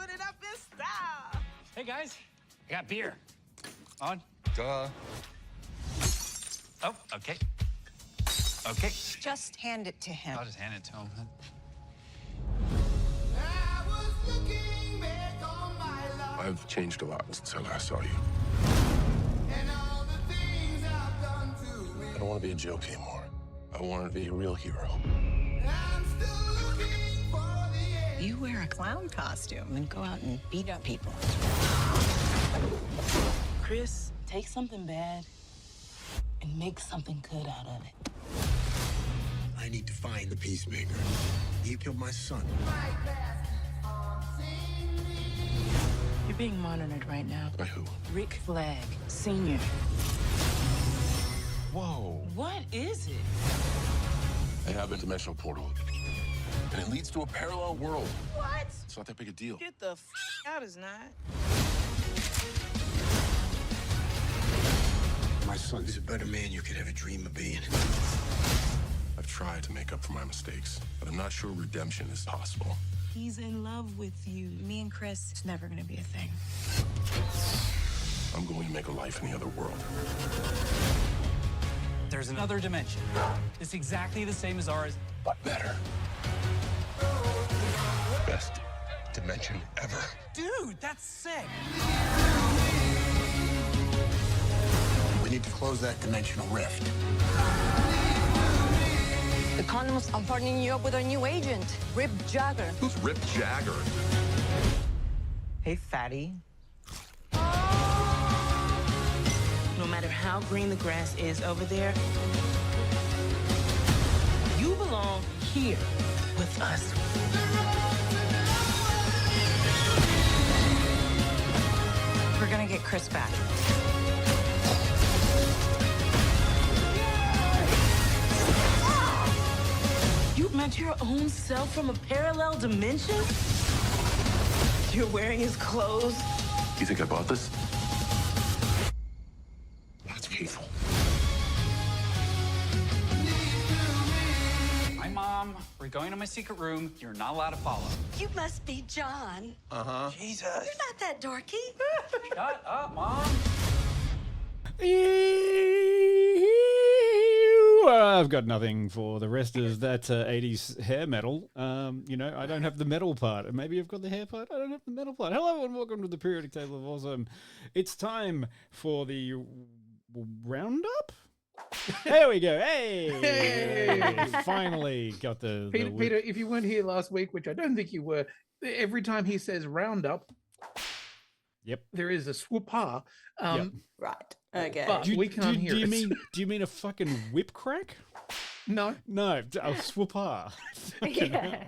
doing it up in style. Hey, guys. I got beer. On? Duh. Oh, okay. Okay. Just hand it to him. I'll just hand it to him. I've changed a lot since I last saw you. I don't want to be a joke anymore. I want to be a real hero. You wear a clown costume and go out and beat up people. Chris, take something bad and make something good out of it. I need to find the Peacemaker. He killed my son. You're being monitored right now. By who? Rick Flag, Sr. Whoa. What is it? I have a dimensional portal. And it leads to a parallel world. What? It's not that big a deal. Get the out, it's not. My son's a better man you could ever dream of being. I've tried to make up for my mistakes, but I'm not sure redemption is possible. He's in love with you. Me and Chris, it's never gonna be a thing. I'm going to make a life in the other world. There's another dimension. It's exactly the same as ours. But better. Best dimension ever. Dude, that's sick. We need to close that dimensional rift. The condoms are partnering you up with our new agent, Rip Jagger. Who's Rip Jagger? Hey, fatty. No matter how green the grass is over there, you belong here with us. We're gonna get Chris back. You met your own self from a parallel dimension? You're wearing his clothes? You think I bought this? That's hateful. Hi, Mom. We're going to my secret room. You're not allowed to follow. You must be John. Jesus. You're not that dorky. Shut up, Mom. I've got nothing for the rest of that 80s hair metal. You know, I don't have the metal part. Maybe I've got the hair part. I don't have the metal part. Hello and welcome to the Periodic Table of Awesome. It's time for the Roundup. There we go. Hey! Finally got the Peter, if you weren't here last week, which I don't think you were, every time he says Roundup, yep, there is a swoop-ha. Yep. Right. Okay. But we can't hear it. Do you mean a fucking whip crack? No. No, a swoop-ha. Yeah.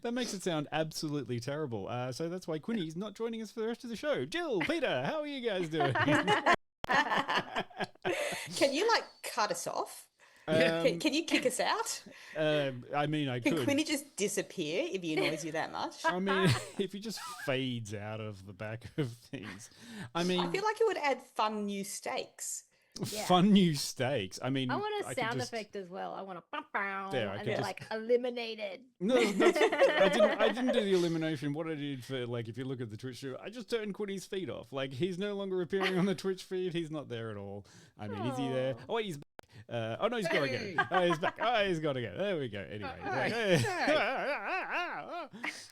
That makes it sound absolutely terrible. So that's why Quinny's not joining us for the rest of the show. Jill, Peter, how are you guys doing? Can you cut us off? Can you kick us out? I mean, I Can could. Quinny just disappear if he annoys you that much? I mean, if he just fades out of the back of things. I mean, I feel like it would add fun new stakes. fun new stakes. I mean, I want a could sound just- effect as well. I want a bow There, I and could then just- eliminated. No, I didn't do the elimination. What I did for, if you look at the Twitch show, I just turned Quinny's feed off. He's no longer appearing on the Twitch feed. He's not there at all. I mean, is he there? Oh, wait, he's back. Oh, no, he's got to go. Oh, he's back. Oh, he's got to go. There we go. Anyway.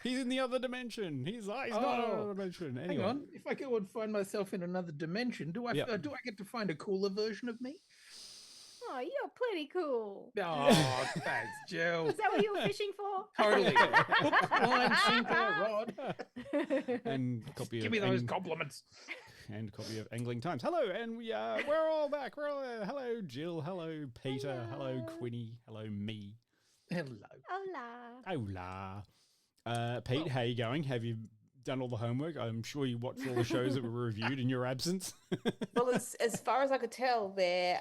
He's in the other dimension. He's not in the other dimension. Anyway. Hang on. If I go and find myself in another dimension, do I get to find a cooler version of me? Oh, you're pretty cool. Oh, thanks, Jill. Is that what you were fishing for? Totally. Hook, line, sinker, rod. And copy Give of me those compliments. And copy of Angling Times. Hello, and we're all back. We're all there. Hello, Jill. Hello, Peter. Hello, Quinny. Hello, me. Hello. Hola. Hola. Pete, how you going? Have you done all the homework? I'm sure you watched all the shows that were reviewed in your absence. Well, as far as I could tell, there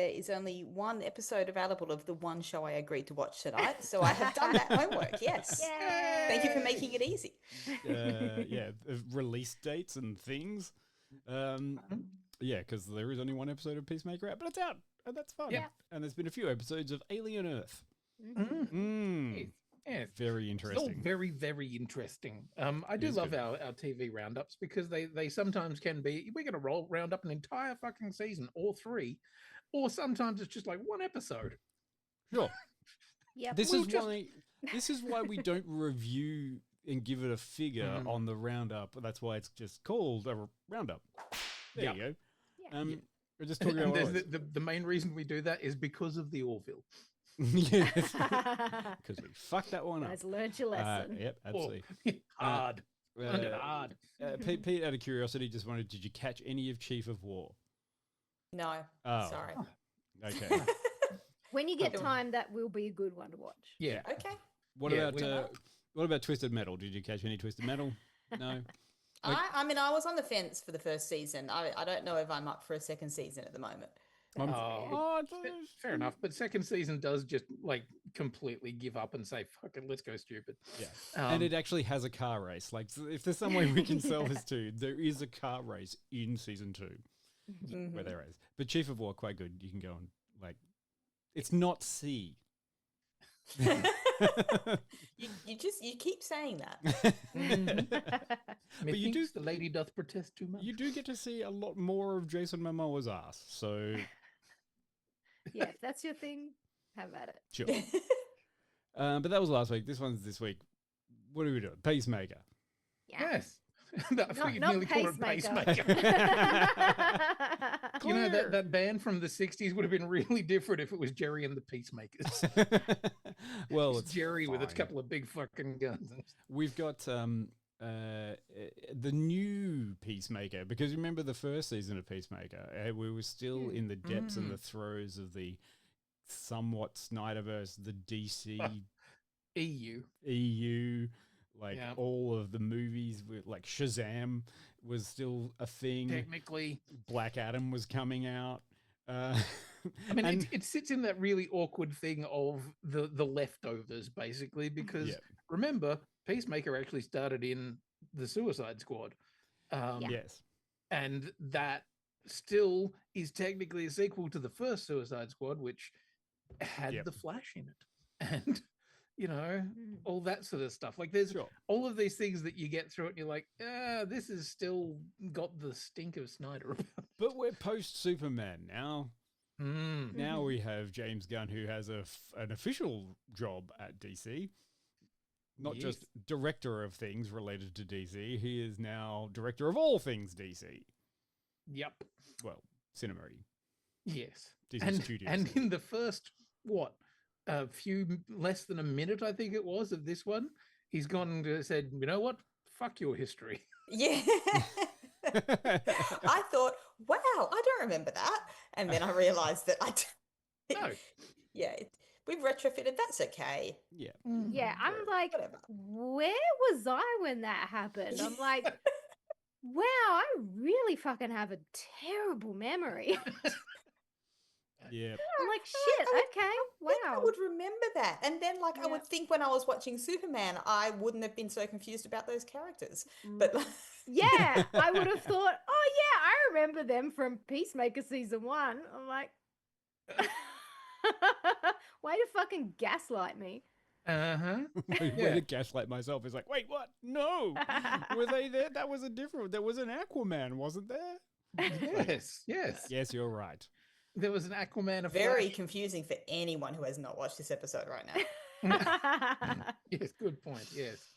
is only one episode available of the one show I agreed to watch tonight. So I have done that homework. Yes. Yay. Thank you for making it easy. Release dates and things. Yeah, because there is only one episode of Peacemaker out, but it's out, and that's fun. Yeah. And there's been a few episodes of Alien Earth. Yeah, Very it's all interesting. very, very interesting. I do is love good. our TV roundups because they sometimes can be, we're going to round up an entire fucking season or 3, or sometimes it's just like one episode. Sure. Yep. This We'll is just- why. This is why we don't review and give it a figure on the roundup. That's why it's just called a roundup. There you go. Yeah. We're just talking And about there's the main reason we do that is because of the Orville. yes, because we fucked that one up. Guys, learned your lesson. Yep, absolutely. Hard. Learned it hard. Pete, out of curiosity, just wondered, did you catch any of Chief of War? No, Oh. sorry. Okay. When you get time, that will be a good one to watch. Yeah. Okay. What Yeah, about Twisted Metal? Did you catch any Twisted Metal? No. I mean, I was on the fence for the first season. I don't know if I'm up for a second season at the moment. Fair enough. But second season does just like completely give up and say, fuck it, let's go stupid. Yeah. And it actually has a car race. Like, so if there's some way we can sell this to, there is a car race in season 2 where there is. But Chief of War, quite good. You can go and, like, it's not C. You keep saying that. But you do, the lady doth protest too much. you do get to see a lot more of Jason Momoa's ass. So, Yeah, if that's your thing, have at it. sure. But that was last week. This one's this week. What are we doing? Peacemaker. Yeah. Yes. I thought you'd Not nearly call it Pacemaker. Pacemaker. You know, that band from the 60s would have been really different if it was Jerry and the Peacemakers. Well, It's Jerry with a fine. couple of big fucking guns. We've got the new Peacemaker, because remember the first season of Peacemaker, we were still in the depths and the throes of the somewhat Snyderverse, the DC EU, like all of the movies, like Shazam was still a thing. Technically. Black Adam was coming out. I mean, it sits in that really awkward thing of the leftovers, basically, because remember, Peacemaker actually started in the Suicide Squad. Yes. And that still is technically a sequel to the first Suicide Squad, which had the Flash in it. And, you know, all that sort of stuff. Like, there's all of these things that you get through it, and you're like, this has still got the stink of Snyder about. But we're post-Superman now. Now we have James Gunn, who has an official job at DC. Not just director of things related to DC. He is now director of all things DC. Yep. Well, Cinemarine. Yes. Disney Studios. And in the first, a few less than a minute, I think it was, of this one, he's gone and said, you know what? Fuck your history. Yeah. I thought, wow, I don't remember that. And then I realized that No. Yeah, we've retrofitted. That's okay. Yeah. Yeah, I'm like, where was I when that happened? I'm like, wow, I really fucking have a terrible memory. Yeah. I'm like, shit, okay, I wow. would remember that. And then, like, I would think when I was watching Superman, I wouldn't have been so confused about those characters. But Yeah, I would have thought, oh yeah, I remember them from Peacemaker season 1. I'm like, way to fucking gaslight me. Way to gaslight myself. It's like, wait, what? No. Were they there? That was there was an Aquaman, wasn't there? Yes. Yes, you're right. There was an Aquaman. Very confusing for anyone who has not watched this episode right now. Yes, good point. Yes.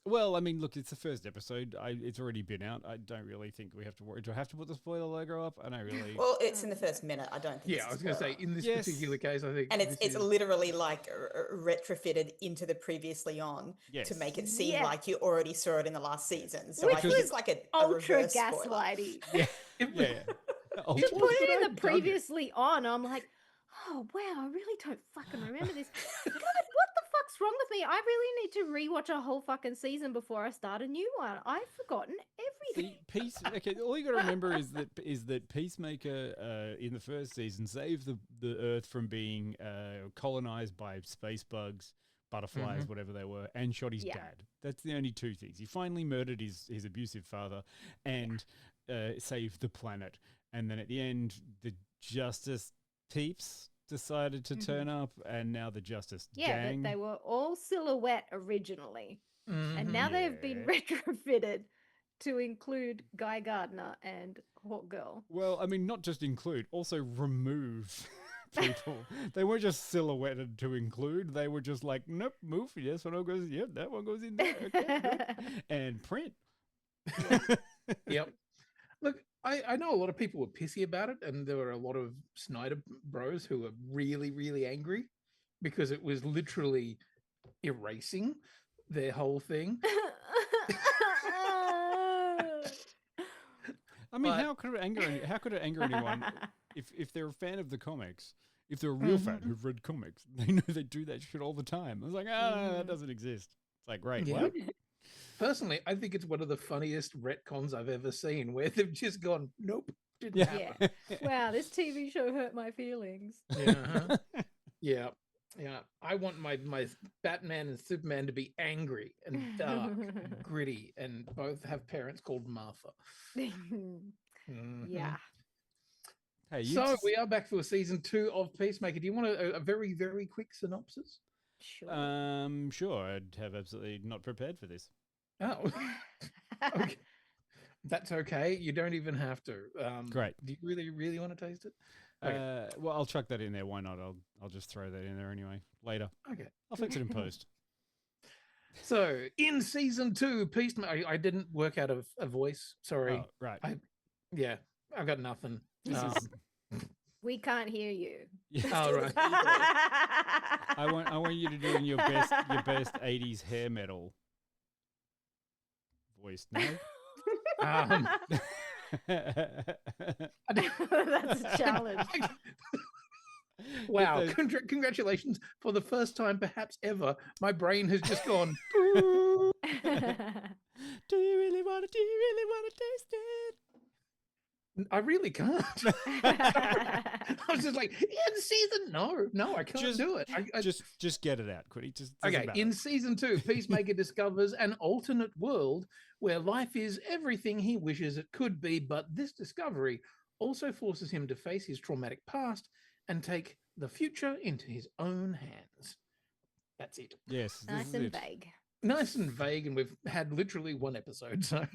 Well, I mean, look, it's the first episode. It's already been out. I don't really think we have to worry. Do I have to put the spoiler logo up? I don't really. Well, it's in the first minute. I don't think. Yeah, I was going to say, in this particular case, I think. And it's literally like retrofitted into the previously on to make it seem like you already saw it in the last season. So I think it's like an ultra reverse spoiler. gaslighty. Yeah. You put it in the previously on. I'm like, oh wow, I really don't fucking remember this. God, what the fuck's wrong with me? I really need to rewatch a whole fucking season before I start a new one. I've forgotten everything. Okay, all you got to remember is that Peacemaker in the first season saved the Earth from being colonized by space bugs, butterflies, whatever they were, and shot his dad. That's the only two things. He finally murdered his abusive father and saved the planet. And then at the end, the Justice peeps decided to turn up, and now the Justice Yeah, Gang. but they were all silhouette originally. Mm-hmm. And now they have been retrofitted to include Guy Gardner and Hawk Girl. Well, I mean, not just include, also remove people. They weren't just silhouetted to include. They were just like, nope, move. Yes, one goes. Yep, that one goes in there. Okay, good. And print. Yep. Look, I know a lot of people were pissy about it, and there were a lot of Snyder bros who were really, really angry because it was literally erasing their whole thing. I mean, how could it anger anyone if they're a fan of the comics? If they're a real fan who've read comics, they know they do that shit all the time. I was like, that doesn't exist. It's like, great. Yeah. What? Personally, I think it's one of the funniest retcons I've ever seen, where they've just gone, nope, didn't happen. Wow, this TV show hurt my feelings. Yeah. Yeah. Yeah. I want my Batman and Superman to be angry and dark and gritty, and both have parents called Martha. Yeah. Hey, So we are back for season 2 of Peacemaker. Do you want a very, very quick synopsis? Sure. Sure. I'd have absolutely not prepared for this. Oh, okay. That's okay. You don't even have to. Great. Do you really, really want to taste it? Okay. Well, I'll chuck that in there. Why not? I'll just throw that in there anyway later. Okay. I'll fix it in post. So in season 2, Peacemaker, I didn't work out a voice. Sorry. Oh, right. I've got nothing. We can't hear you. Oh, right. I want you to do in your best 80s hair metal voice. No. That's a challenge. Wow. Congratulations. For the first time, perhaps ever, my brain has just gone. Do you really want to taste it? I really can't. I was just like, in season, no, I can't do it. Just get it out, Quiddy. Just okay. In season 2, Peacemaker discovers an alternate world where life is everything he wishes it could be, but this discovery also forces him to face his traumatic past and take the future into his own hands. That's it. Yes. Nice and vague. Nice and vague, and we've had literally one episode. So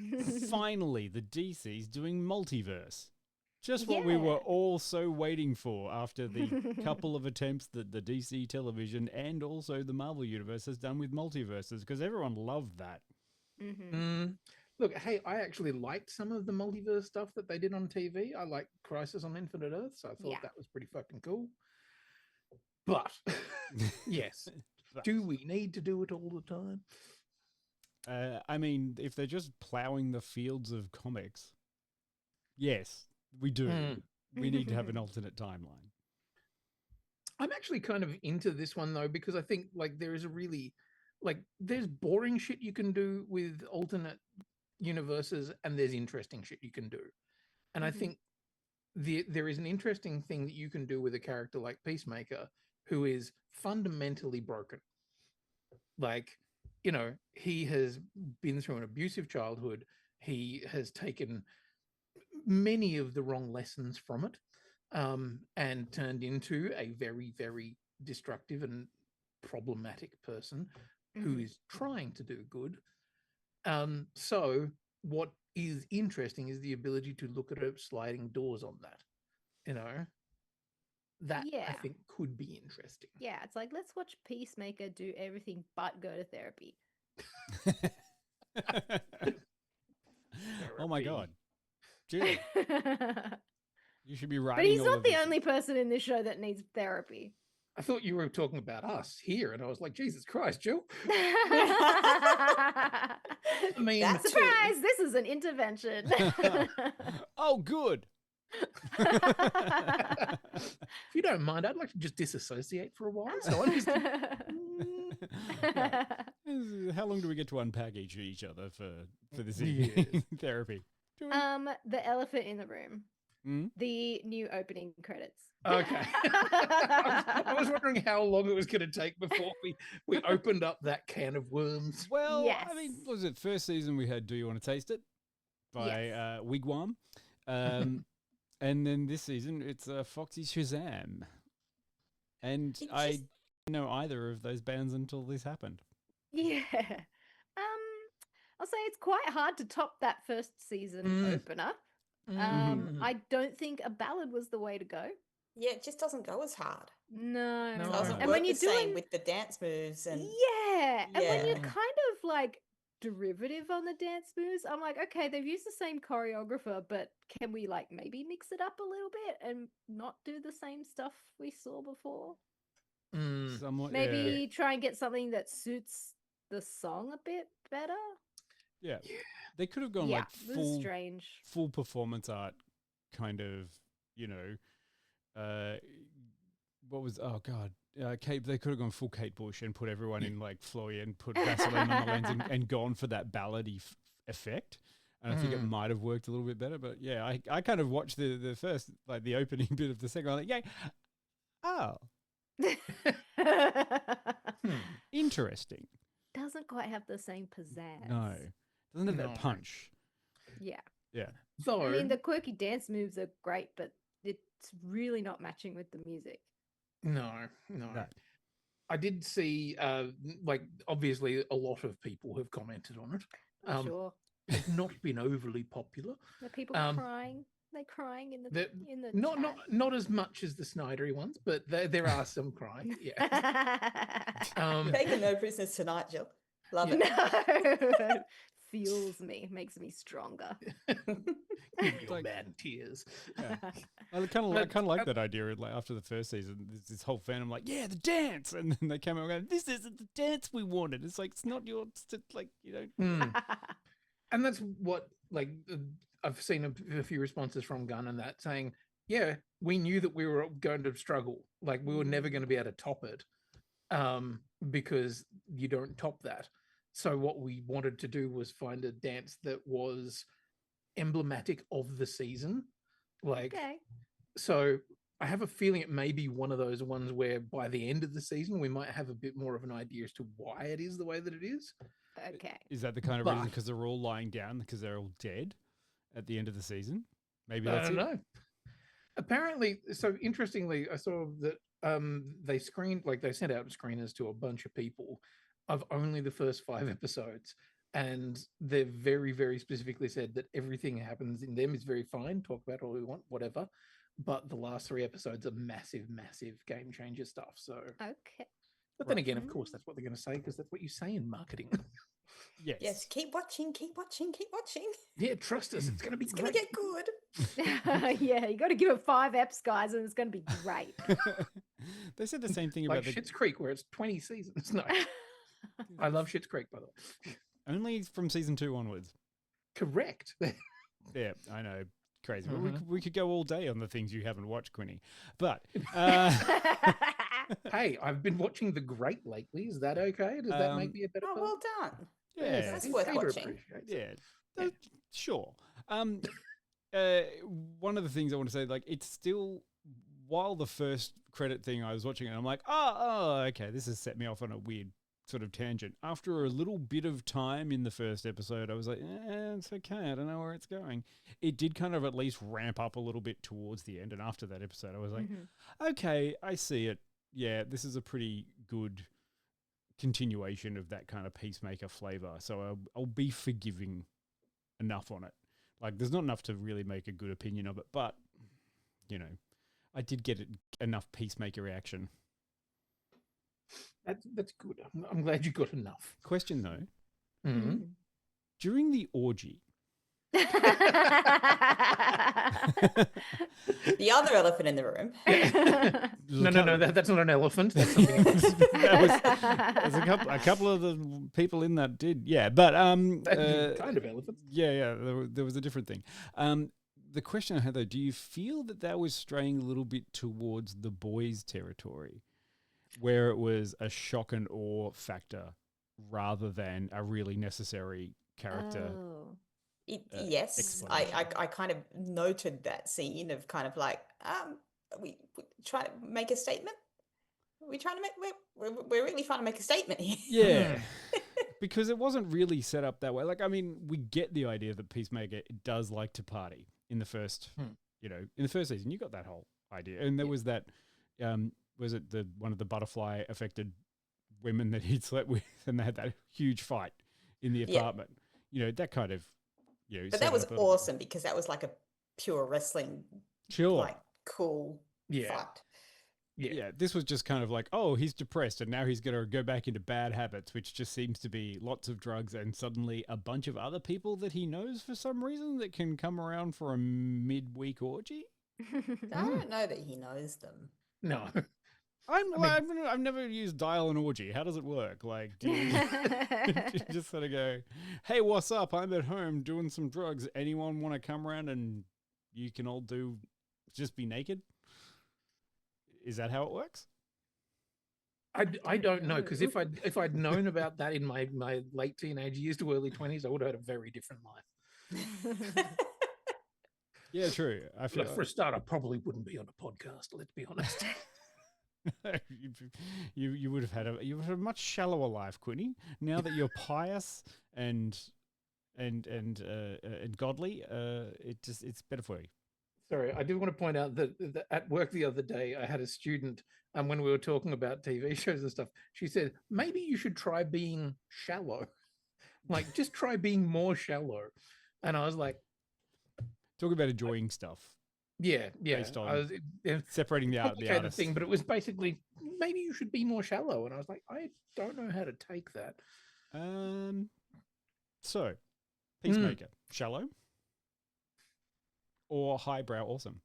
finally, the DC's doing multiverse. Just what we were all so waiting for after the couple of attempts that the DC television and also the Marvel Universe has done with multiverses, because everyone loved that. Look, hey, I actually liked some of the multiverse stuff that they did on TV. I liked Crisis on Infinite Earth, so I thought that was pretty fucking cool. But, yes, do we need to do it all the time? I mean, if they're just plowing the fields of comics, yes, we do. We need to have an alternate timeline. I'm actually kind of into this one, though, because I think, like, there is a really, like, there's boring shit you can do with alternate universes, and there's interesting shit you can do. And I think there is an interesting thing that you can do with a character like Peacemaker, who is fundamentally broken. Like, you know, he has been through an abusive childhood. He has taken many of the wrong lessons from it, and turned into a very, very destructive and problematic person who is trying to do good. So what is interesting is the ability to look at sliding doors on that, you know, that I think could be interesting. Yeah, it's like, let's watch Peacemaker do everything but go to therapy. Oh my God. Jill, you should be writing. But he's not the only person in this show that needs therapy. I thought you were talking about us here, and I was like, Jesus Christ, Jill. I mean, surprise! This is an intervention. Oh, good. If you don't mind, I'd like to just disassociate for a while. So I'm just... How long do we get to unpack each other for this evening therapy? The elephant in the room. Mm? The new opening credits. Okay. I was wondering how long it was going to take before we opened up that can of worms. Well, I mean, what was it? First season we had Do You Want to Taste It? By Wigwam. And then this season it's Foxy Shazam. And It's I just- didn't know either of those bands until this happened. Yeah. I'll say it's quite hard to top that first season opener. I don't think a ballad was the way to go. Yeah, it just doesn't go as hard. No. It doesn't And work when you're the same doing with the dance moves and yeah, and when you're Yeah. kind of like derivative on the dance moves, I'm like, okay, they've used the same choreographer, but can we like maybe mix it up a little bit and not do the same stuff we saw before? Somewhat, Maybe try and get something that suits the song a bit better. Yeah. They could have gone Yeah, like it was strange. full performance art kind of, you know, what was, oh God, Kate, they could have gone full Kate Bush and put everyone in like Floy and put Vaseline on the lens and gone for that ballady effect. And I think it might have worked a little bit better. But yeah, I kind of watched the first, like the opening bit of the second. I'm like, yeah, oh, interesting. Doesn't quite have the same pizzazz. No, doesn't have that No. punch. Yeah. Yeah. Though, I mean, the quirky dance moves are great, but it's really not matching with the music. no. I did see, like, obviously, a lot of people have commented on it. I'm sure. It's not been overly popular. The people crying. They're crying in the Not chat. not as much as the Snydery ones, but there are some crying. Yeah. taking no prisoners tonight, Jill. Love Yeah. it. No. Fuels me, makes me stronger. Your man tears. Yeah. I kind of like that idea. Like after the first season, there's this whole fandom like, yeah, the dance, and then they came out going, this isn't the dance we wanted. It's like it's not yours. Like you know. And that's what like I've seen a few responses from Gunn and that saying, yeah, we knew that we were going to struggle. Like we were never going to be able to top it, because you don't top that. So what we wanted to do was find a dance that was emblematic of the season. Like, Okay. so I have a feeling it may be one of those ones where by the end of the season, we might have a bit more of an idea as to why it is the way that it is. Okay. Is that the kind of reason because they're all lying down because they're all dead at the end of the season? Maybe that's I don't it. know. Apparently, so interestingly, I saw that they screened, like they sent out screeners to a bunch of people of only the first 5 episodes. And they've very, very specifically said that everything happens in them is very fine. Talk about all we want, whatever. But the last 3 episodes are massive, massive game changer stuff. So, Okay. but then again, of course, that's what they're going to say because that's what you say in marketing. Yes. Yes, keep watching, keep watching, keep watching. Yeah, trust us. It's going to be It's going to get good. Yeah, you got to give it 5 eps, guys, and it's going to be great. They said the same thing like about the Schitt's Creek, where it's 20 seasons. No, I love Schitt's Creek, by the way. only from season 2 onwards. Correct. Yeah, I know. Crazy. But we could go all day on the things you haven't watched, Quinny. But Hey, I've been watching The Great lately. Is that okay? Does that make me a better Oh, person? well done. yeah, That's worth Peter watching. appreciates it. yeah, sure. One of the things I want to say, like, it's still, while the first credit thing I was watching, and I'm like, oh, okay, this has set me off on a weird sort of tangent. After a little bit of time in the first episode, I was like, it's okay, I don't know where it's going. It did kind of at least ramp up a little bit towards the end, and after that episode, I was like, okay, I see it. Yeah, this is a pretty good continuation of that kind of Peacemaker flavor, so I'll be forgiving enough on it. Like, there's not enough to really make a good opinion of it, but, you know, I did get enough Peacemaker reaction. That's good. I'm glad you got enough. Question, though. Mm-hmm. During the orgy... The other elephant in the room. No, that's not an elephant. That's something else. There's a couple of the people in that did, yeah, but kind of elephant. Yeah, there was a different thing. The question I had though, do you feel that was straying a little bit towards the boys' territory, where it was a shock and awe factor rather than a really necessary character? Oh. Yes, I kind of noted that scene of kind of like, we try to make a statement. We're really trying to make a statement here. Yeah, because it wasn't really set up that way. Like, I mean, we get the idea that Peacemaker does like to party in the first, in the first season. You got that whole idea, and there was that was it the one of the butterfly affected women that he'd slept with, and they had that huge fight in the apartment. You know, that kind of, you know. But that was awesome because that was like a pure wrestling, like cool fight. Yeah, this was just kind of like, oh, he's depressed and now he's going to go back into bad habits, which just seems to be lots of drugs and suddenly a bunch of other people that he knows for some reason that can come around for a midweek orgy. I don't know that he knows them. No. I've never used dial an orgy. How does it work? Like, do you just sort of go, hey, what's up? I'm at home doing some drugs. Anyone want to come around and you can all just be naked? Is that how it works? I don't know, because if I'd known about that in my late teenage years to early 20s, I would have had a very different life. Yeah, true. I feel for a start, I probably wouldn't be on a podcast. Let's be honest. you would have had a much shallower life, Quinny. Now that you're pious and godly, it's better for you. Sorry, I do want to point out that at work the other day, I had a student, and when we were talking about TV shows and stuff, she said, maybe you should try being shallow. Like, just try being more shallow. And I was like... Talking about enjoying stuff. Yeah. Based on I was, separating the art of the artist. Thing, but it was basically, maybe you should be more shallow. And I was like, I don't know how to take that. So, Peacemaker, shallow? Or highbrow awesome?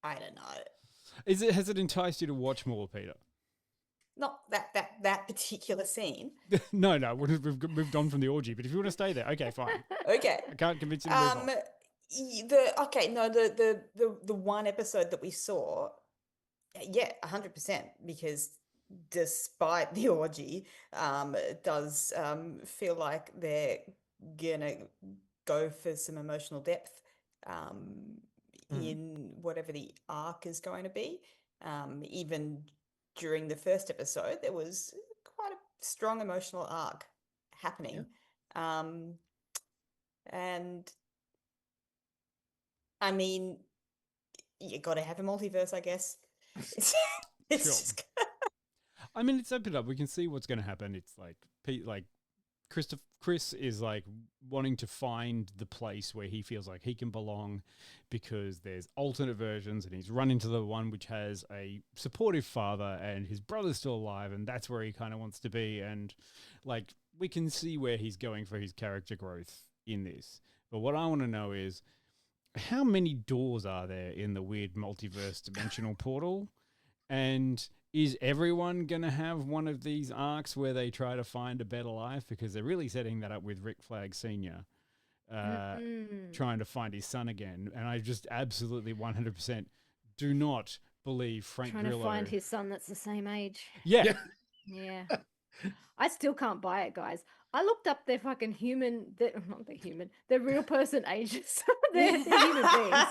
I don't know. Has it enticed you to watch more, Peter? Not that particular scene. No, we've moved on from the orgy. But if you want to stay there, okay, fine. Okay, I can't convince you to move on. The one episode that we saw, 100%, because despite the orgy, it does feel like they're gonna go for some emotional depth in whatever the arc is going to be. Even during the first episode, there was quite a strong emotional arc happening. And I mean, you got to have a multiverse, I guess. It's just... I mean, it's opened up. We can see what's going to happen. It's like Chris is like wanting to find the place where he feels like he can belong, because there's alternate versions, and he's run into the one which has a supportive father and his brother's still alive, and that's where he kind of wants to be. And like, we can see where he's going for his character growth in this. But what I want to know is, how many doors are there in the weird multiverse dimensional portal? And is everyone going to have one of these arcs where they try to find a better life? Because they're really setting that up with Rick Flag Sr. Trying to find his son again. And I just absolutely 100% do not believe Frank Grillo... Trying to find his son that's the same age. Yeah. Yeah. I still can't buy it, guys. I looked up their fucking their real person ages. they're human beings.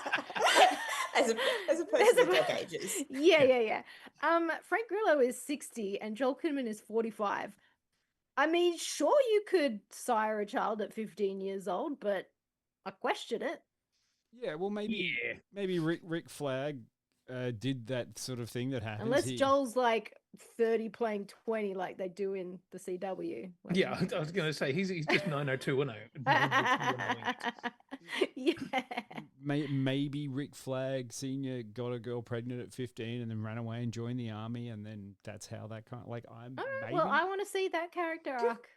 As opposed to dog ages. Yeah. Frank Grillo is 60 and Joel Kinnaman is 45. I mean, sure, you could sire a child at 15 years old, but I question it. Yeah, well, maybe Rick Flag did that sort of thing that happens. Unless Joel's like 30 playing 20 like they do in the CW. Yeah, I was going to say, he's just 90210. Yeah. Maybe Rick Flag Sr. got a girl pregnant at 15 and then ran away and joined the army, and then that's how that kind of, like, maybe. Well, I want to see that character arc.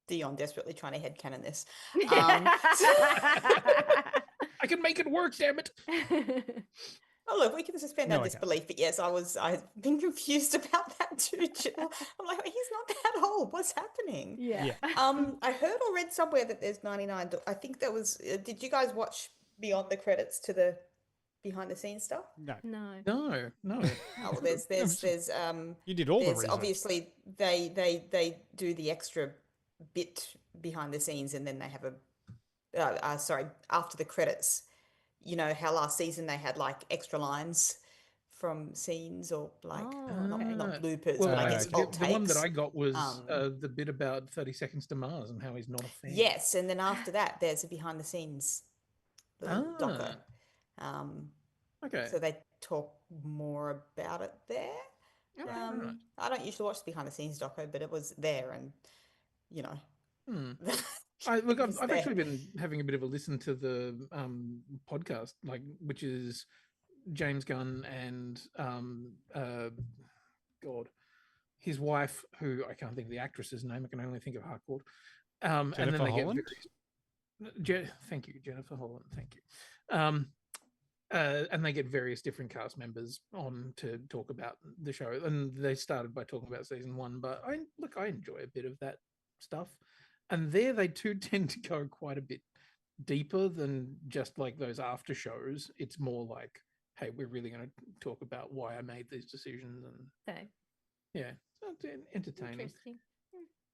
Dion desperately trying to headcanon this. I can make it work, damn it. Oh, look, we can suspend our disbelief, but yes, I've been confused about that too, Jill. I'm like, he's not that old. What's happening? Yeah. I heard or read somewhere that there's 99. I think that was. Did you guys watch beyond the credits to the behind the scenes stuff? No. Oh, well, there's you did all the research. Obviously, they do the extra bit behind the scenes, and then they have after the credits. You know how last season they had like extra lines from scenes or like Oh, not, okay. not bloopers, Well, but I Uh, guess the one that outtakes. I got was Um, the bit about 30 Seconds to Mars and how he's not a fan. Yes, and then after that, there's a behind the scenes little doco. Ah, Um, okay. so they talk more about it there. Okay. Right. I don't usually watch the behind the scenes doco, but it was there, and you know, Hmm. it was I've there. actually been having a bit of a listen to the podcast, which is James Gunn and God, his wife, who I can't think of the actress's name. I can only think of Harcourt. And then Jennifer they Holland? thank you, Jennifer Holland. Thank you. And they get various different cast members on to talk about the show. And they started by talking about season 1, but I enjoy a bit of that stuff. And there they too tend to go quite a bit deeper than just like those after shows. It's more like, hey, we're really going to talk about why I made these decisions. And Okay. yeah, so it's entertaining.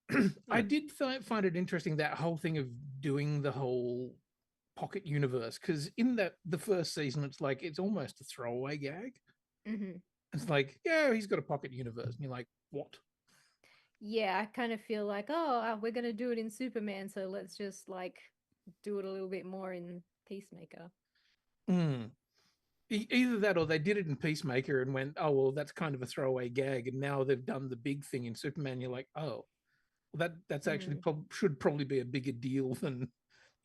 Interesting. I did find it interesting, that whole thing of doing the whole pocket universe, because in the first season it's like it's almost a throwaway gag. Mm-hmm. It's like, yeah, he's got a pocket universe, and you're like, what? Yeah, I kind of feel like, we're gonna do it in Superman, so let's just like do it a little bit more in Peacemaker. Either that, or they did it in Peacemaker and went, oh well, that's kind of a throwaway gag, and now they've done the big thing in Superman. You're like, oh, well, that's actually should probably be a bigger deal than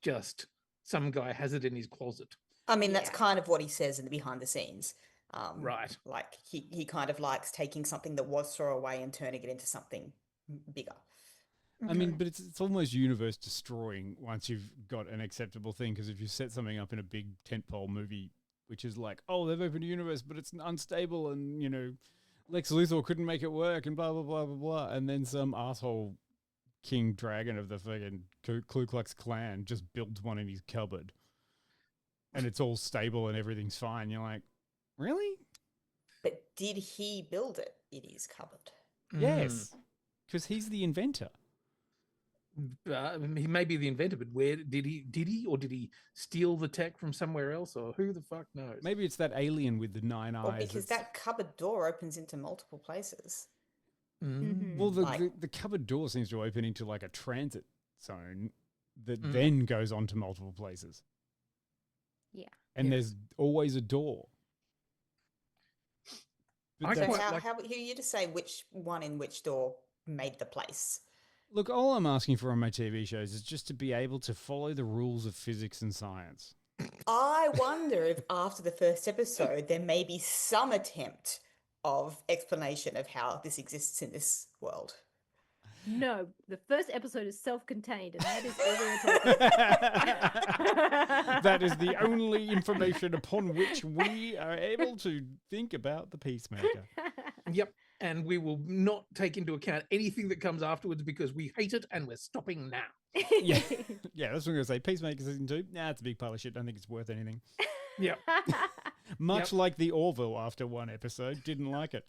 just some guy has it in his closet. I mean, that's kind of what he says in the behind the scenes. Right. Like he kind of likes taking something that was throwaway and turning it into something bigger. I mean, but it's almost universe destroying once you've got an acceptable thing, because if you set something up in a big tentpole movie, which is like, oh, they've opened a universe, but it's unstable, and, you know, Lex Luthor couldn't make it work, and blah, blah, blah, blah, blah, and then some asshole King Dragon of the fucking Ku Klux Klan just builds one in his cupboard, and it's all stable and everything's fine. You're like, really? But did he build it in his cupboard? Yes, because he's the inventor. He may be the inventor, but where did he steal the tech from somewhere else, or who the fuck knows? Maybe it's that alien with the 9 eyes. Or because that cupboard door opens into multiple places. Well, the cupboard door seems to open into like a transit zone that then goes on to multiple places. Yeah. And there's always a door. But So how who are you to say which one in which door made the place? Look, all I'm asking for on my TV shows is just to be able to follow the rules of physics and science. I wonder if after the first episode there may be some attempt of explanation of how this exists in this world. No, the first episode is self-contained, and that is all we're talking about. That is the only information upon which we are able to think about the Peacemaker. Yep. And we will not take into account anything that comes afterwards because we hate it and we're stopping now. Yeah, that's what I'm going to say. Peacemaker season 2, it's a big pile of shit. Don't think it's worth anything. Yep. Much like the Orville after one episode, didn't like it.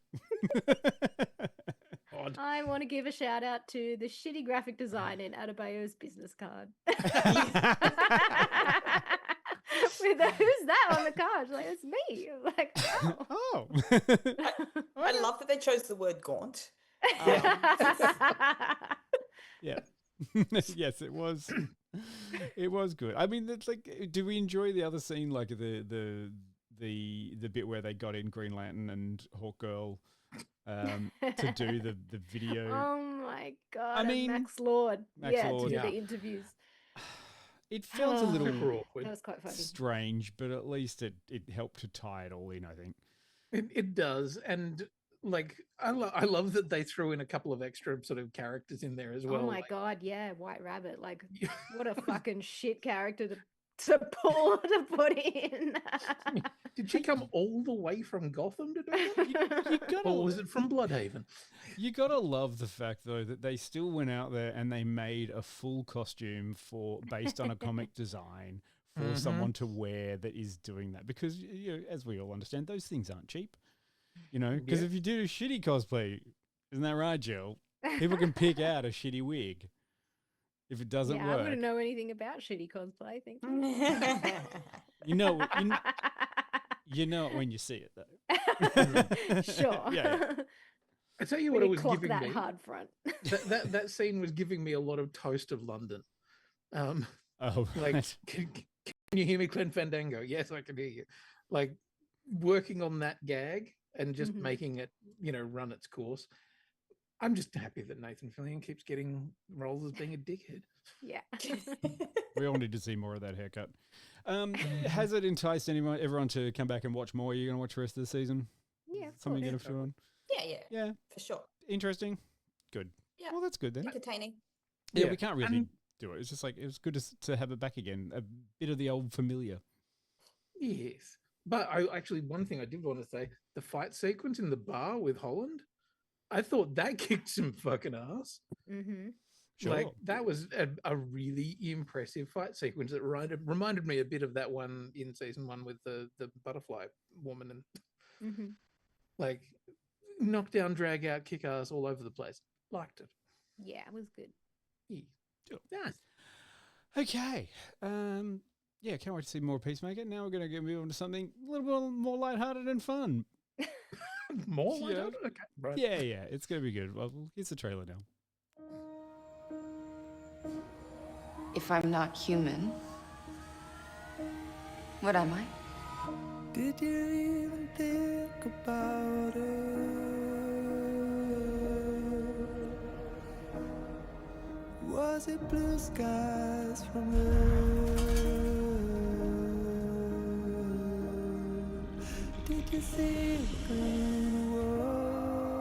I want to give a shout out to the shitty graphic design in Adebayo's business card. With who's that on the card? Like, it's me. Like, oh. I love that they chose the word gaunt. Yeah. Yes, it was. It was good. I mean, it's like, do we enjoy the other scene, like the bit where they got in Green Lantern and Hawkgirl to do the video? Oh my god! I mean, Max Lord. Max To Lord. do the interviews. It felt a little awkward. That was quite funny. Strange, but at least it helped to tie it all in, I think. It does. And like, I love that they threw in a couple of extra sort of characters in there as well. Oh my like, god, yeah, White Rabbit. Like, what a fucking shit character to put in. Did she come all the way from Gotham to do that? Or was it from Bloodhaven? You gotta love the fact, though, that they still went out there and they made a full costume based on a comic design for someone to wear that is doing that. Because, you know, as we all understand, those things aren't cheap. You know, because if you do shitty cosplay, isn't that right, Jill? People can pick out a shitty wig if it doesn't work. I wouldn't know anything about shitty cosplay. Thank you. You know, You know it when you see it, though. Sure. Yeah. I tell you When what, it you was clock giving that me. hard front. That scene was giving me a lot of Toast of London. Oh, Like, right. can you hear me, Clint Fandango? Yes, I can hear you. Like, working on that gag and just making it, run its course. I'm just happy that Nathan Fillion keeps getting roles as being a dickhead. Yeah. We all need to see more of that haircut. Has it enticed everyone to come back and watch more? Are you going to watch the rest of the season? Yeah. Something you're going to feel on? Yeah, for sure. Interesting. Good. Yeah. Well, that's good then. Entertaining. Yeah, we can't really do it. It's just like, it was good to have it back again. A bit of the old familiar. Yes. But one thing I did want to say, the fight sequence in the bar with Holland, I thought that kicked some fucking ass. Mm-hmm. Sure. Like, that was a really impressive fight sequence. It reminded me a bit of that one in season 1 with the butterfly woman and like knockdown, drag out, kick ass all over the place. Liked it. Yeah, it was good. Yeah. Sure. Nice. Okay. Yeah, can't wait to see more Peacemaker. Now we're going to move on to something a little bit more lighthearted and fun. More Yeah. lighthearted? Okay. Right. Yeah, it's going to be good. Well, here's the trailer now. If I'm not human, what am I? Did you even think about it? Was it blue skies from Earth? Did you see a green world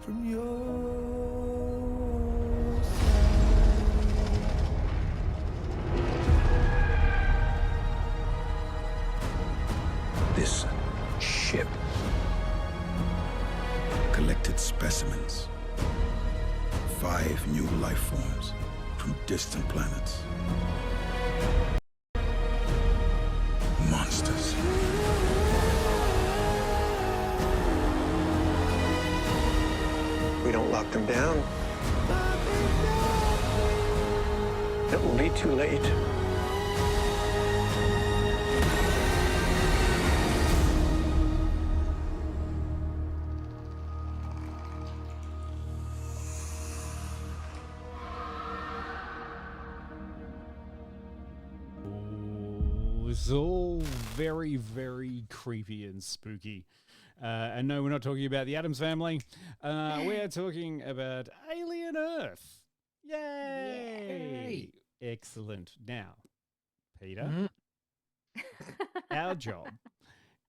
from your This ship collected specimens. 5 new life forms from distant planets. Monsters. We don't lock them down, it will be too late. It's all very, very creepy and spooky. And no, we're not talking about the Addams Family. We're talking about Alien Earth. Yay! Excellent. Now, Peter, our job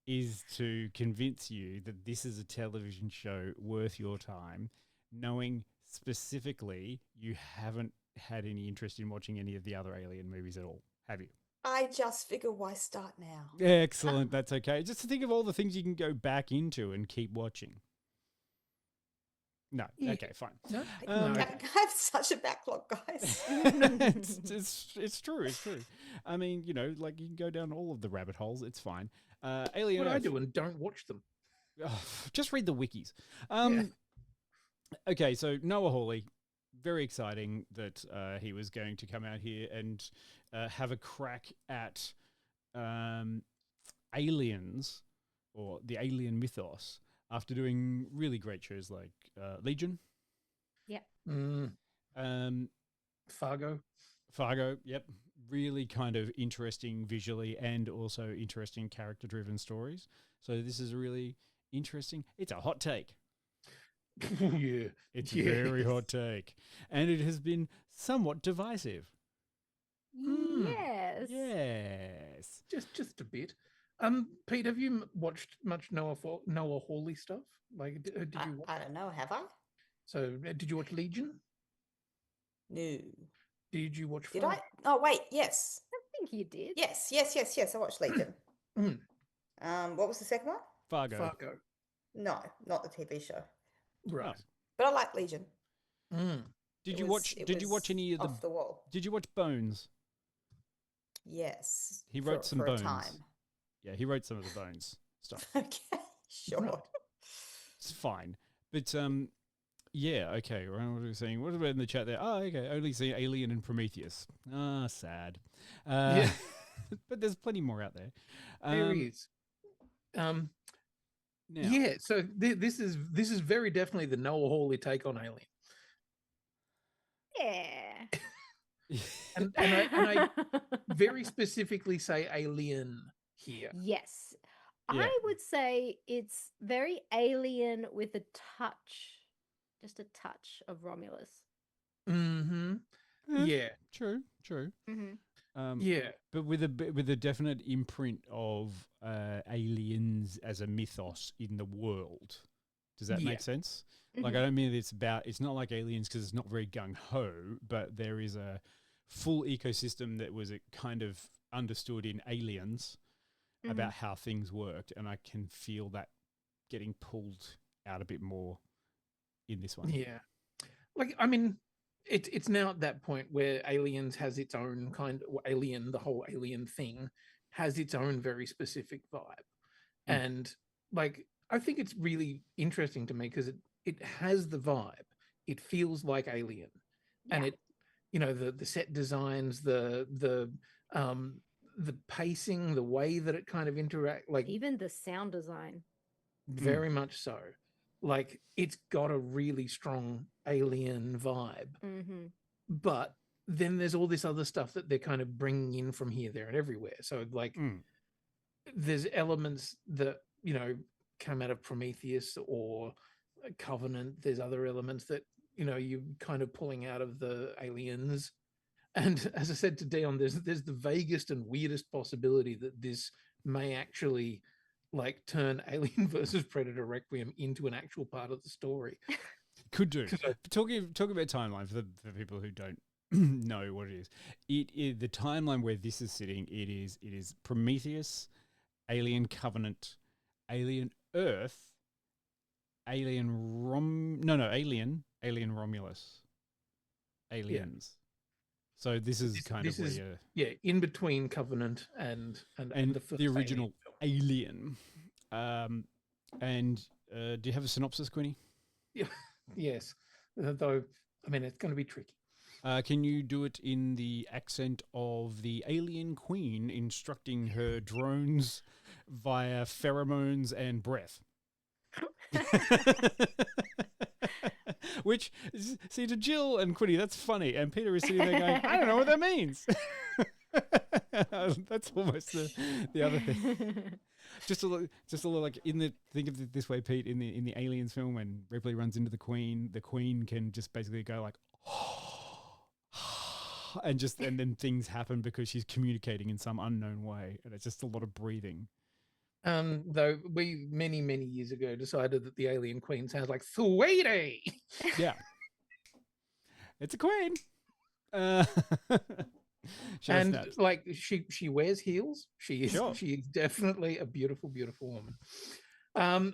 is to convince you that this is a television show worth your time, knowing specifically you haven't had any interest in watching any of the other Alien movies at all, have you? I just figure, why start now? Excellent. That's okay. Just to think of all the things you can go back into and keep watching. No. Yeah. Okay, fine. No. I have such a backlog, guys. It's true. It's true. I mean, like you can go down all of the rabbit holes. It's fine. Alien What I Earth. do and don't watch them. Just read the wikis. Okay, so Noah Hawley, very exciting that he was going to come out here and have a crack at aliens or the alien mythos after doing really great shows like Legion. Yeah. Fargo. Yep. Really kind of interesting visually and also interesting character-driven stories. So this is really interesting. It's a hot take. Yeah. It's a very hot take. And it has been somewhat divisive. Yes. Yes. Just a bit. Pete, have you watched much Noah Hawley stuff? Like, did you? I don't know. Have I? So, did you watch Legion? No. Did you watch? Did I? Oh wait, yes. I think you did. Yes. I watched Legion. What was the second one? Fargo. No, not the TV show. Right. But I like Legion. Did you watch any of off the wall? Did you watch Bones? Yes. He wrote some for Bones. A time. Yeah, he wrote some of the Bones stuff. Okay, sure. It's fine. But yeah, okay. What are we saying? What about in the chat there? Oh, okay. Only see Alien and Prometheus. Ah, sad. Yeah. but there's plenty more out there. There is. Now, Yeah, so this is very definitely the Noah Hawley take on Alien. Yeah. And I very specifically say Alien here. Yes. Yeah. I would say it's very Alien with a touch, just a touch of Romulus. Mm-hmm. Yeah. True. Mm-hmm. Yeah. But with a definite imprint of aliens as a mythos in the world. Does that make sense? Like, I don't mean it's not like Aliens because it's not very gung-ho, but there is a full ecosystem that was kind of understood in Aliens about how things worked, and I can feel that getting pulled out a bit more in this one. Yeah. Like, I mean, it's now at that point where Aliens has its own kind of the whole Alien thing has its own very specific vibe. And like, I think it's really interesting to me because it has the vibe. It feels like Alien. And it, you know, the set designs, the pacing, the way that it kind of interact, like Even the sound design. very much so. Like, it's got a really strong Alien vibe. Mm-hmm. But then there's all this other stuff that they're kind of bringing in from here, there, and everywhere. So, like, there's elements that, you know, come out of Prometheus or Covenant. There's other elements that, you know, you're kind of pulling out of the Aliens. And as I said to Dion, there's the vaguest and weirdest possibility that this may actually like turn Alien versus Predator Requiem into an actual part of the story. Could do. Talking about timeline for the people who don't know what it is. The timeline where this is sitting. It is Prometheus, Alien Covenant, Alien Earth, Alien Romulus, Aliens. Yeah. So this is in between Covenant and the original Alien. And do you have a synopsis, Quinny? Yeah. Yes, though, I mean, it's going to be tricky. Can you do it in the accent of the alien queen instructing her drones via pheromones and breath? Which, see, to Jill and Quinny, that's funny. And Peter is sitting there going, I don't know what that means. That's almost the other thing. Just a little like think of it this way, Pete. In the Aliens film, when Ripley runs into the Queen can just basically go like, and then things happen because she's communicating in some unknown way, and it's just a lot of breathing. Though we many years ago decided that the Alien Queen sounds like Sweetie. Yeah, it's a queen. And like she wears heels. She is definitely a beautiful woman.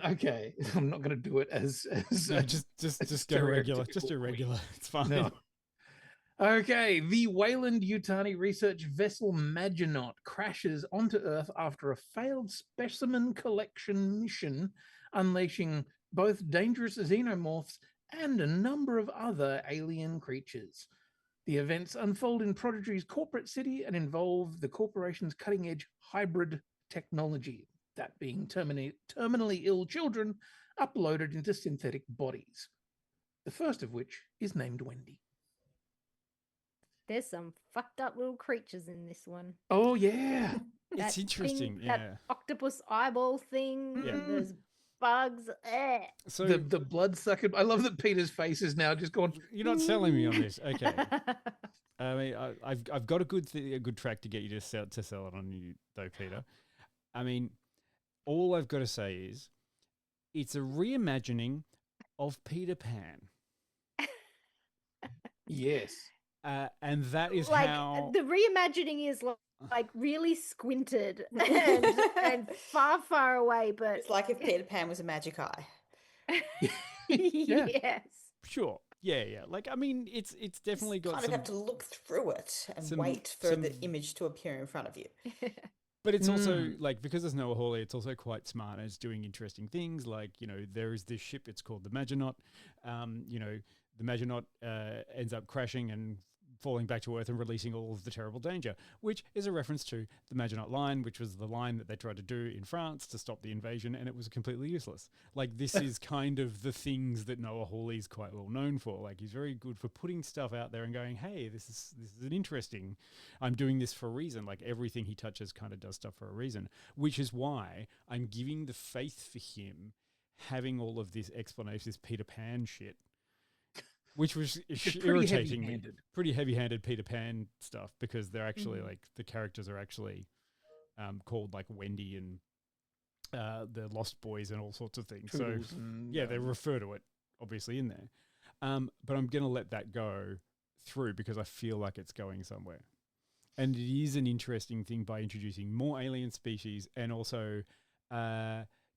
Okay, I'm not going to do it as no, just go regular. Just do regular. It's fine. No. Okay, the Weyland-Yutani research vessel Maginot crashes onto Earth after a failed specimen collection mission, unleashing both dangerous xenomorphs and a number of other alien creatures. The events unfold in Prodigy's corporate city and involve the corporation's cutting-edge hybrid technology, that being terminally ill children uploaded into synthetic bodies, the first of which is named Wendy. There's some fucked up little creatures in this one. Oh, yeah. It's interesting. That octopus eyeball thing. Yeah. There's bugs. So the bloodsucker. I love that Peter's face is now just gone. You're not selling me on this. Okay. I mean, I've got a good track to get you to sell it on you, though, Peter. I mean, all I've got to say is it's a reimagining of Peter Pan. Yes. And that is like, how the reimagining is like really squinted and far away, but it's like if Peter Pan was a magic eye. Yes. Sure. Yeah. Like, I mean, it's definitely got kind of have to look through it and wait for the image to appear in front of you. But it's also like, because there's Noah Hawley, it's also quite smart and it's doing interesting things. Like, you know, there is this ship, it's called the Maginot. You know, the Maginot ends up crashing and falling back to Earth and releasing all of the terrible danger, which is a reference to the Maginot Line, which was the line that they tried to do in France to stop the invasion, and it was completely useless. Like, this is kind of the things that Noah Hawley's quite well known for. Like, he's very good for putting stuff out there and going, hey, this is an interesting, I'm doing this for a reason. Like, everything he touches kind of does stuff for a reason, which is why I'm giving the faith for him having all of this explanation, this Peter Pan shit, which was irritating me. Pretty heavy-handed Peter Pan stuff, because they're actually like, the characters are actually called like Wendy and the Lost Boys and all sorts of things. Toodles so and, yeah, they refer to it obviously in there. But I'm going to let that go through because I feel like it's going somewhere. And it is an interesting thing by introducing more alien species and also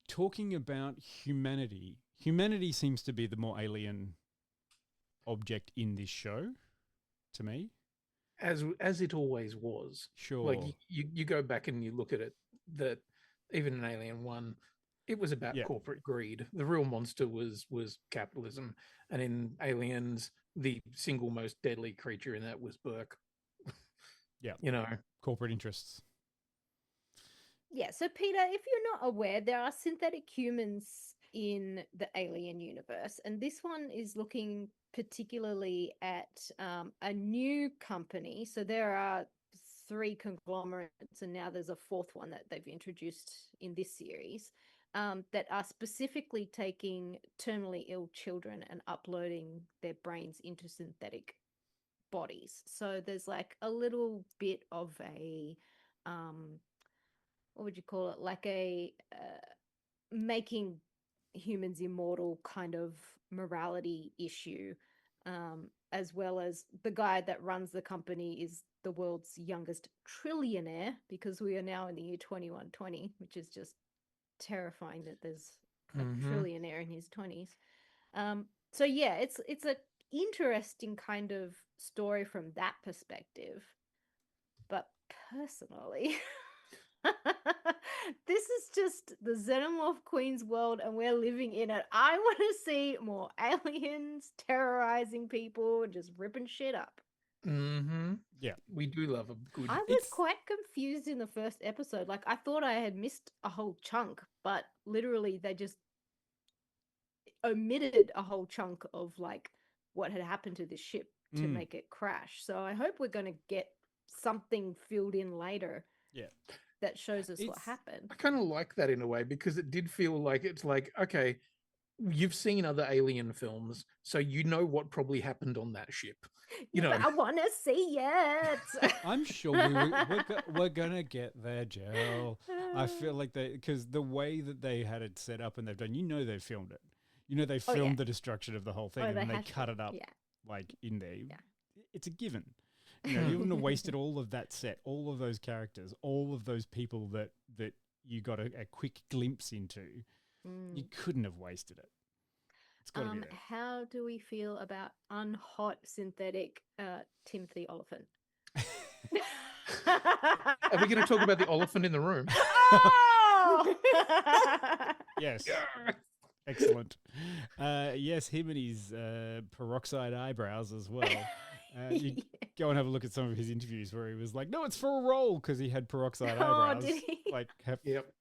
talking about humanity. Humanity seems to be the more alien object in this show to me, as it always was. Sure. Like you go back and you look at it, that even in Alien 1, it was about corporate greed. The real monster was capitalism, and in Aliens, the single most deadly creature in that was Burke. Yeah, you know, corporate interests. Yeah, so Peter, if you're not aware, there are synthetic humans in the Alien universe, and this one is looking particularly at a new company. So there are 3 conglomerates, and now there's a 4th one that they've introduced in this series, that are specifically taking terminally ill children and uploading their brains into synthetic bodies. So there's like a little bit of a what would you call it, like a making humans immortal kind of morality issue, as well as the guy that runs the company is the world's youngest trillionaire, because we are now in the year 2120, which is just terrifying that there's a trillionaire in his 20s. So yeah, it's a interesting kind of story from that perspective. But personally, this is just the Xenomorph Queen's world, and we're living in it. I want to see more aliens terrorizing people and just ripping shit up. Yeah, we do love a good. I was quite confused in the first episode. Like, I thought I had missed a whole chunk, but literally they just omitted a whole chunk of like what had happened to this ship to make it crash. So I hope we're going to get something filled in later. Yeah. That shows us what happened. I kind of like that in a way, because it did feel like it's like, okay, you've seen other alien films, so you know what probably happened on that ship. You know, but I want to see it. I'm sure we're gonna get there, Jill. I feel like because the way that they had it set up and they've done, they've filmed it. They filmed the destruction of the whole thing, and they cut it up like in there. Yeah. It's a given. You wouldn't have wasted all of that set, all of those characters, all of those people that you got a quick glimpse into. You couldn't have wasted it. It's got to be there. How do we feel about unhot synthetic Timothy Oliphant? Are we going to talk about the elephant in the room? Oh! Yes. Excellent. Yes, him and his peroxide eyebrows as well. You go and have a look at some of his interviews where he was like, no, it's for a role, because he had peroxide eyebrows. Did he? Like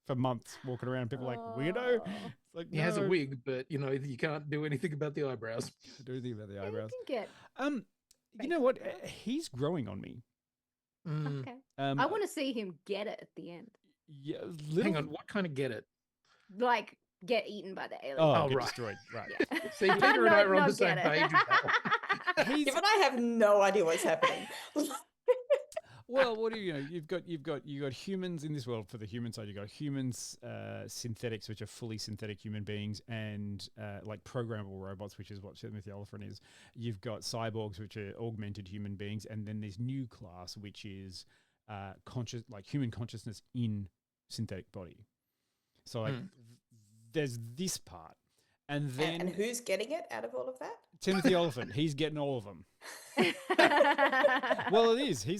for months walking around. People like, weirdo. It's like, he has a wig, but you can't do anything about the eyebrows. Do anything about the eyebrows. You can get you know what? He's growing on me. Okay. I want to see him get it at the end. Yeah. Hang on, what kind of get it? Like get eaten by the alien. Oh, get destroyed. Right. Yeah. See, Peter and I are on the same page. Even I have no idea what's happening. Well, what do you've got humans in this world. For the human side, you've got humans, synthetics, which are fully synthetic human beings, and like programmable robots, which is what Timothy Oliphant is. You've got cyborgs, which are augmented human beings, and then this new class, which is human consciousness in synthetic body. So like there's this part. And then and who's getting it out of all of that? Timothy Oliphant. He's getting all of them. Well, it is. He's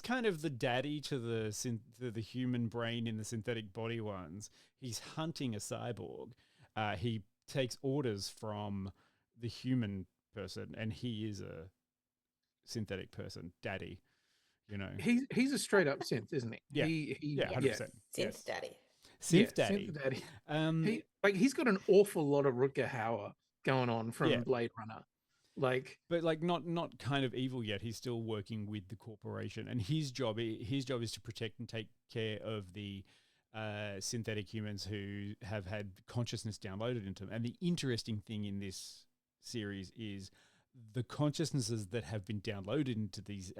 kind of the daddy to the human brain in the synthetic body ones. He's hunting a cyborg. He takes orders from the human person, and he is synthetic person, daddy. You know, he's a straight up synth, isn't he? Yeah. Yeah, 100%. Synth daddy. Synth daddy. Synth daddy. He's got an awful lot of Rutger Hauer going on from Blade Runner. But not kind of evil yet. He's still working with the corporation, and his job is to protect and take care of the synthetic humans who have had consciousness downloaded into them. And the interesting thing in this series is the consciousnesses that have been downloaded into these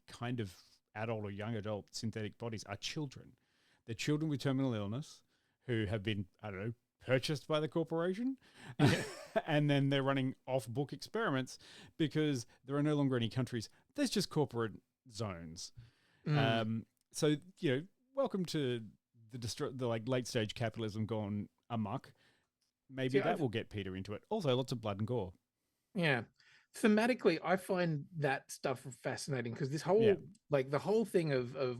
kind of adult or young adult synthetic bodies are children. They're children with terminal illness who have been, I don't know, purchased by the corporation. And then they're running off-book experiments because there are no longer any countries. There's just corporate zones. So, you know, welcome to the like late-stage capitalism gone amok. Maybe that will get Peter into it. Also, lots of blood and gore. Yeah. Thematically, I find that stuff fascinating because this whole like the whole thing of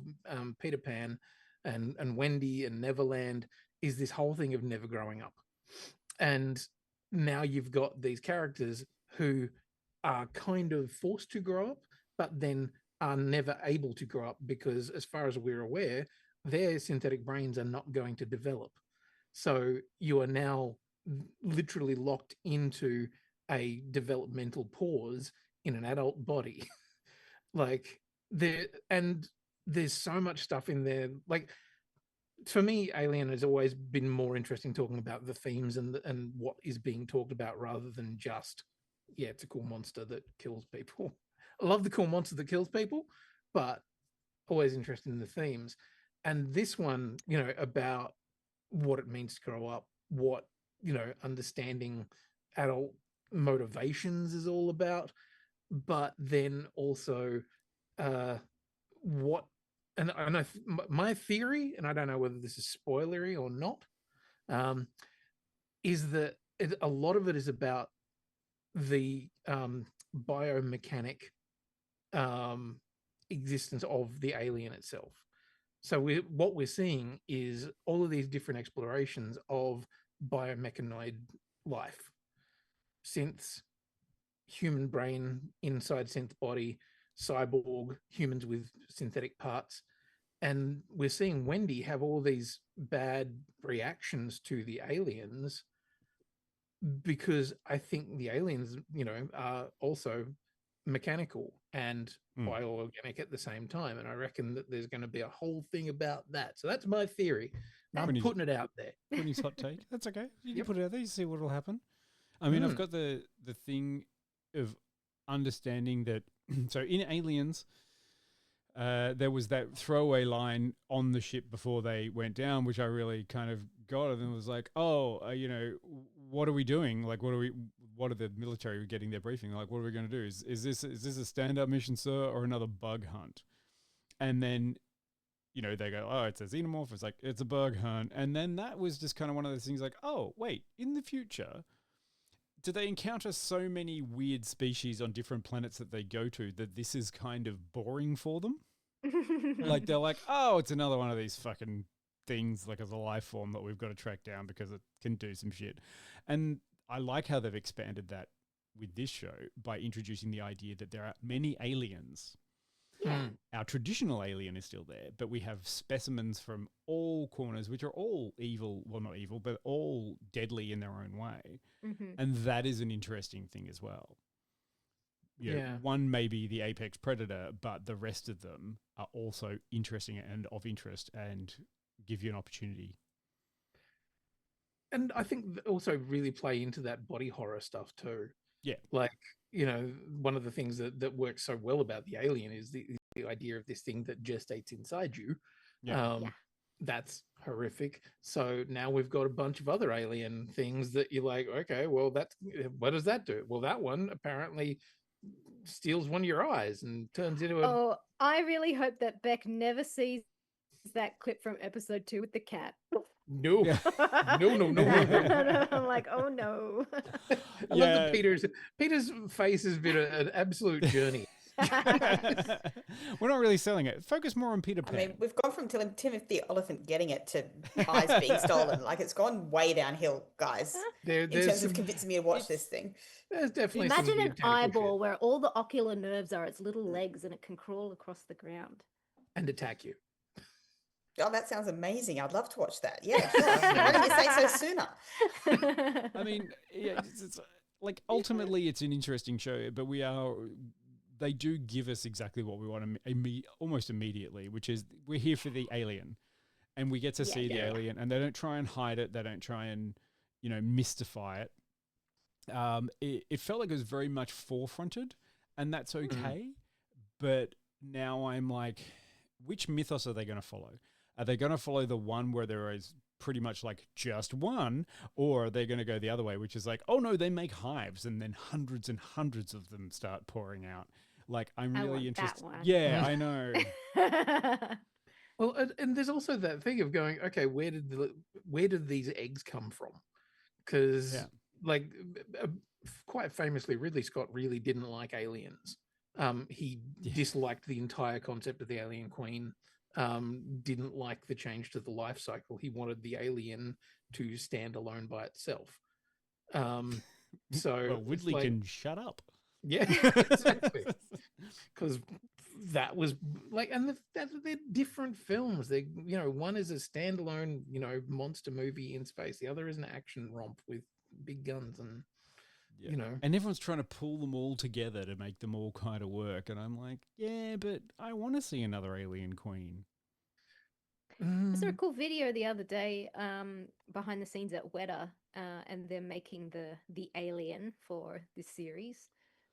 Peter Pan and Wendy and Neverland is this whole thing of never growing up. And now you've got these characters who are kind of forced to grow up, but then are never able to grow up because, as far as we're aware, their synthetic brains are not going to develop. So you are now literally locked into a developmental pause in an adult body. There's so much stuff in there. Like, for me, Alien has always been more interesting talking about the themes and what is being talked about rather than just, it's a cool monster that kills people. I love the cool monster that kills people, but always interested in the themes. And this one, you know, about what it means to grow up, what, you know, understanding adult motivations is all about, but then also and I know my theory, and I don't know whether this is spoilery or not, is that a lot of it is about the biomechanic existence of the alien itself. So what we're seeing is all of these different explorations of biomechanoid life, synths, human brain inside synth body, cyborg, humans with synthetic parts. And we're seeing Wendy have all these bad reactions to the aliens because I think the aliens, you know, are also mechanical and bioorganic at the same time. And I reckon that there's going to be a whole thing about that. So that's my theory. I'm putting it out there. Putting his hot take. That's okay. You can put it out there. You see what will happen. I mean, I've got the thing of understanding that. So in Aliens, there was that throwaway line on the ship before they went down, which I really kind of got, and it was like, you know, what are we doing? Like, what are the military getting their briefing? Like, what are we going to do? Is this a stand-up mission, sir, or another bug hunt? And then, you know, they go, it's a xenomorph. It's like, it's a bug hunt. And then that was just kind of one of those things like, wait, in the future, do they encounter so many weird species on different planets that they go to that this is kind of boring for them? Like, they're like, it's another one of these fucking things, like as a life form that we've got to track down because it can do some shit. And I like how they've expanded that with this show by introducing the idea that there are many aliens. Our traditional alien is still there, but we have specimens from all corners, which are all evil. Well, not evil, but all deadly in their own way. And that is an interesting thing as well. You know, one may be the apex predator, but the rest of them are also interesting and of interest and give you an opportunity. And I think also really play into that body horror stuff too. Yeah. Like, you know, one of the things that works so well about the alien is the idea of this thing that gestates inside you. That's horrific. So now we've got a bunch of other alien things that you're like, okay, well, what does that do? Well, that one apparently steals one of your eyes and turns into a... Oh, I really hope that Beck never sees that clip from episode 2 with the cat. No. No. I'm like, oh no. I love that Peter's face has been an absolute journey. We're not really selling it. Focus more on Peter I Pan. mean, we've gone from Timothy Oliphant getting it to pies being stolen. Like, it's gone way downhill, guys, in terms of convincing me to watch this thing. There's definitely Imagine an eyeball where all the ocular nerves are its little legs and it can crawl across the ground. And attack you. Oh, that sounds amazing. I'd love to watch that. Yeah, sure. Why didn't you say so sooner? I mean, yeah, it's like ultimately it's an interesting show, but they do give us exactly what we want almost immediately, which is we're here for the alien, and we get to see the alien, and they don't try and hide it. They don't try and, mystify it. It felt like it was very much forefronted, and that's okay. But now I'm like, which mythos are they going to follow? Are they going to follow the one where there is pretty much like just one, or are they going to go the other way, which is like, oh no, they make hives and then hundreds and hundreds of them start pouring out? Like, I'm really interested. Yeah, I know. Well, and there's also that thing of going, okay, where did these eggs come from? Because like quite famously, Ridley Scott really didn't like aliens. He disliked the entire concept of the alien queen. Didn't like the change to the life cycle. He wanted the alien to stand alone by itself. So Ridley can shut up. Yeah, exactly. Because that was like, and they're different films. They, one is a standalone, monster movie in space. The other is an action romp with big guns and. And everyone's trying to pull them all together to make them all kind of work. And I'm like, yeah, but I want to see another alien queen. I saw a cool video the other day behind the scenes at Weta, and they're making the alien for this series.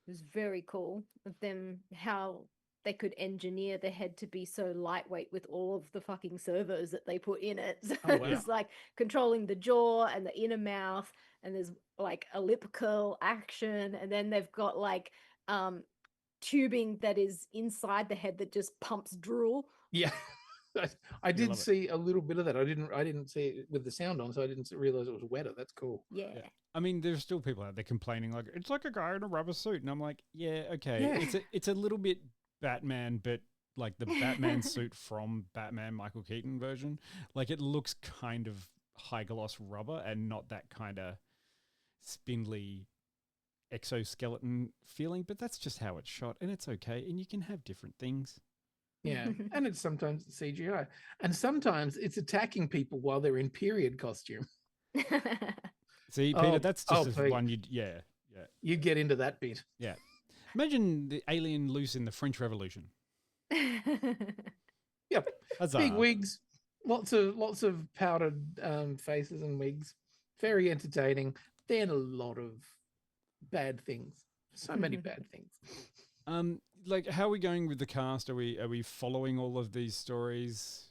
It was very cool of them, how they could engineer the head to be so lightweight with all of the fucking servos that they put in it. So it's like controlling the jaw and the inner mouth, and there's like a lip curl action, and then they've got like tubing that is inside the head that just pumps drool. Yeah. I did see a little bit of that. I didn't see it with the sound on, so I didn't realize it was wetter. That's cool. Yeah. I mean, there's still people out there complaining like it's like a guy in a rubber suit, and I'm like, yeah, okay. It's a little bit Batman, but like the Batman suit from Batman Michael Keaton version. Like, it looks kind of high gloss rubber and not that kind of spindly exoskeleton feeling, but that's just how it's shot, and it's okay, and you can have different things. Yeah, and it's sometimes CGI, and sometimes it's attacking people while they're in period costume. See, Peter, that's just one you'd you get into that bit. Yeah, imagine the alien loose in the French Revolution. Yep, Huzzah. Big wigs, lots of powdered faces and wigs, very entertaining. Then a lot of bad things, so many bad things. Like, how are we going with the cast? Are we following all of these stories?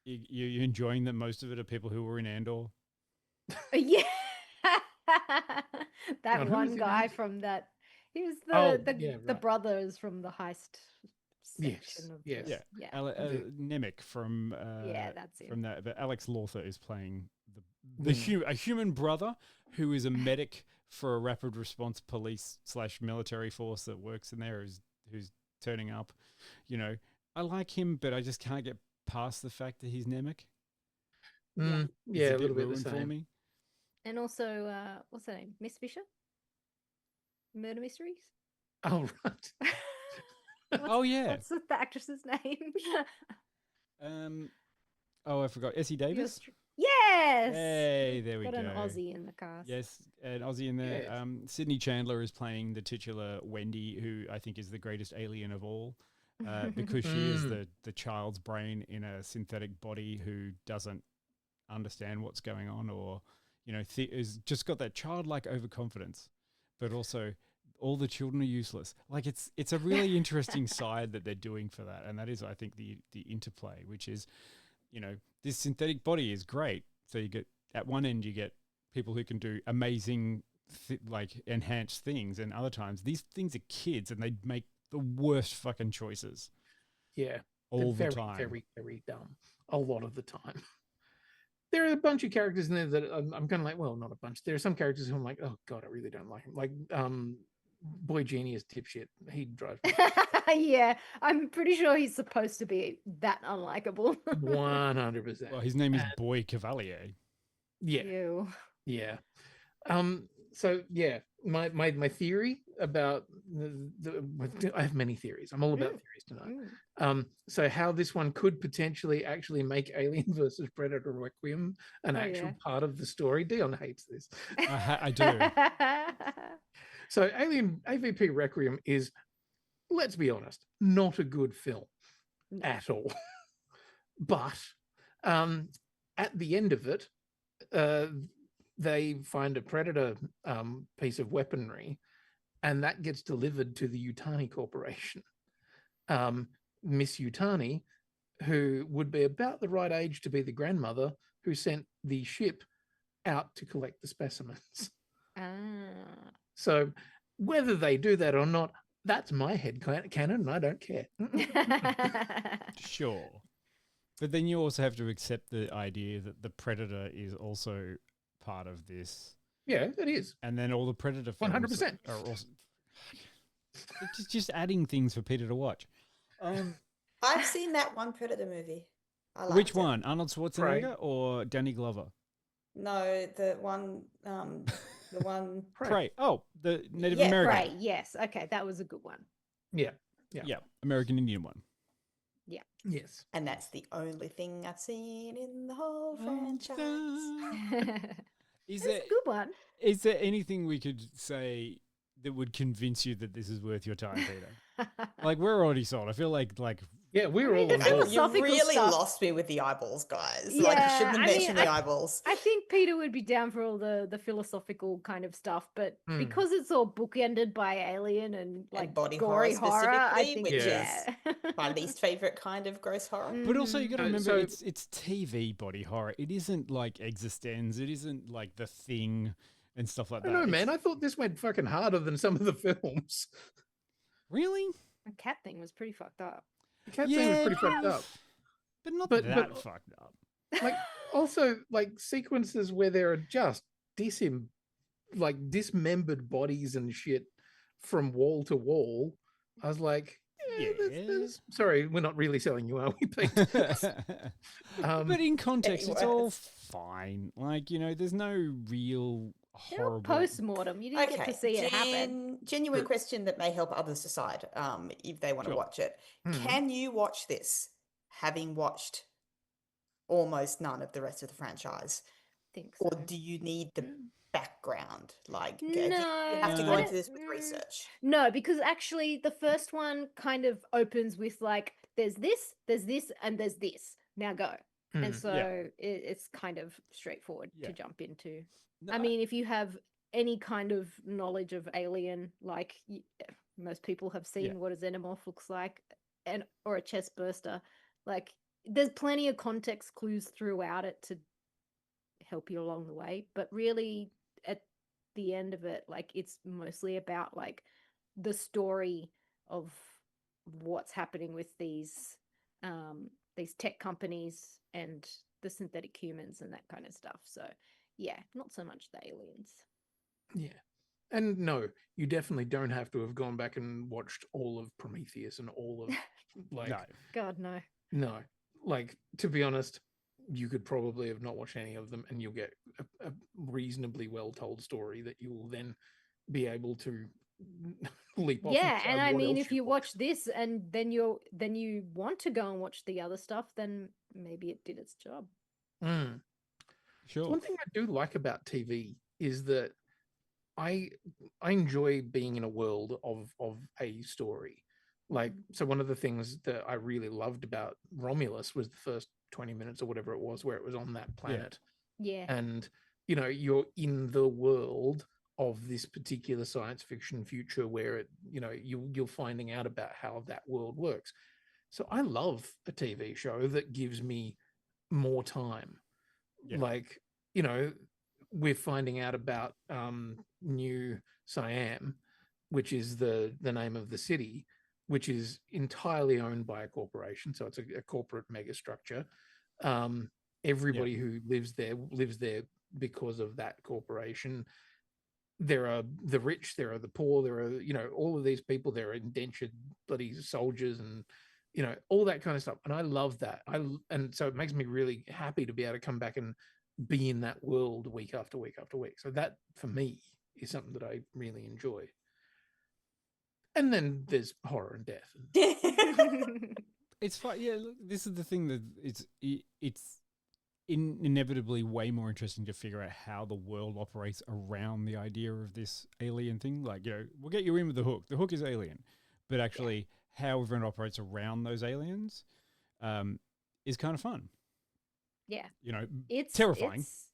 You enjoying that most of it are people who were in Andor? Yeah. That one guy from that. He was the brothers from the heist section of this. Nemec from that's it. From that, but Alex Lawther is playing a human brother who is a medic for a rapid response police / military force that works in there, who's turning up. I like him, but I just can't get past the fact that he's Nemec. Yeah, a little bit the same for me. And also, what's her name? Miss Fisher? Murder Mysteries? Oh, right. What's the actress's name? I forgot. Essie Davis? Yes! Hey, there we go. Got an Aussie in the cast. Yes, an Aussie in there. Yes. Sydney Chandler is playing the titular Wendy, who I think is the greatest alien of all, because she is the child's brain in a synthetic body who doesn't understand what's going on, or is just got that childlike overconfidence, but also all the children are useless. Like, it's a really interesting side that they're doing for that, and that is, I think, the interplay, which is, this synthetic body is great. So you get, at one end, you get people who can do amazing, enhanced things, and other times these things are kids and they make the worst fucking choices. Yeah, all the time. Very, very dumb. A lot of the time. There are a bunch of characters in there that I'm kind of like, well, not a bunch. There are some characters who I'm like, oh god, I really don't like him. Like Boy Genius dipshit. He drives me Yeah, I'm pretty sure he's supposed to be that unlikable. 100%. Well, his name is Boy Cavalier. Yeah. Ew. Yeah. So yeah, my theory about I have many theories. I'm all about theories tonight. So how this one could potentially actually make Alien versus Predator Requiem an actual part of the story. Dion hates this. I do. So Alien AVP Requiem is, let's be honest, not a good film at all. But at the end of it, they find a Predator piece of weaponry, and that gets delivered to the Yutani Corporation. Miss Yutani, who would be about the right age to be the grandmother who sent the ship out to collect the specimens. So whether they do that or not, that's my head canon, and I don't care. Sure. But then you also have to accept the idea that the Predator is also part of this. Yeah, it is. And then all the Predator films 100%. are also just adding things for Peter to watch. I've seen that one Predator movie. I liked Which it. one? Arnold Schwarzenegger or Danny Glover? No, the one, the one. Prey. Oh, the Native Yeah, American. right. Yes. Okay, that was a good one. Yeah. American Indian one. Yeah. Yes. And that's the only thing I've seen in the whole franchise. Is It's a good one. Is there anything we could say that would convince you that this is worth your time, Peter? Like, we're already sold. I feel like yeah, we're all the on board. You really stuff. lost me with the eyeballs, guys. Yeah, Like, you shouldn't have I mean, mentioned the eyeballs. I think Peter would be down for all the philosophical kind of stuff, but because it's all bookended by alien and like And body gory horror horror, I specifically, think which yeah. is my least favorite kind of gross horror. But also, you got to remember, So- it's TV body horror. It isn't like Existence. It isn't like The Thing and stuff like I that. don't know, man. I thought this went fucking harder than some of the films. Really? The cat thing was pretty fucked up. The cat thing was pretty fucked up. But not But- that but- fucked up. Like also like sequences where there are just dismembered bodies and shit from wall to wall. I was like, sorry, we're not really selling you, are we, Pete? But in context, it's all worse. fine. Like, you know, there's no real They're all horrible. post-mortem. You didn't get to see it happen. Genuine question that may help others decide if they want to Sure. watch it. Mhm. Can you watch this having watched almost none of the rest of the franchise? Think Or so. do you need the background? Like, do No, you have to go I into this don't- with research? No, because actually the first one kind of opens with like, there's this, and there's this. Now go. And so it's kind of straightforward Yeah. to jump into. No, I mean, if you have any kind of knowledge of Alien, like most people have seen Yeah. what a xenomorph looks like, or a chest burster, like there's plenty of context clues throughout it to help you along the way. But really, at the end of it, like it's mostly about like the story of what's happening with these tech companies and the synthetic humans and that kind of stuff. So yeah, not so much the aliens. Yeah. And no, you definitely don't have to have gone back and watched all of Prometheus and all of like no. God, no. no. Like, to be honest, you could probably have not watched any of them and you'll get a reasonably well told story that you will then be able to leap off. Yeah, decide and I what mean, else if you watch this and then you want to go and watch the other stuff, then maybe it did its job. Mm. Sure. One thing I do like about TV is that I enjoy being in a world of a story. Like, so one of the things that I really loved about Romulus was the first 20 minutes or whatever it was, where it was on that planet. Yeah. And, you know, you're in the world of this particular science fiction future where it, you know, you're finding out about how that world works. So I love a TV show that gives me more time. Yeah. Like, you know, we're finding out about New Siam, which is the name of the city, which is entirely owned by a corporation. So it's a corporate megastructure. Everybody who lives there because of that corporation. there are the rich, there are the poor, there are, you know, all of these people, there are indentured bloody soldiers and, you know, all that kind of stuff. And I love that. And so it makes me really happy to be able to come back and be in that world week after week after week. So that for me is something that I really enjoy. And then there's horror and death. It's fun. Yeah, look, this is the thing that it's inevitably way more interesting to figure out how the world operates around the idea of this alien thing. Like, you know, we'll get you in with the hook. The hook is alien, but actually how everyone operates around those aliens is kind of fun. Yeah. You know, it's terrifying. It's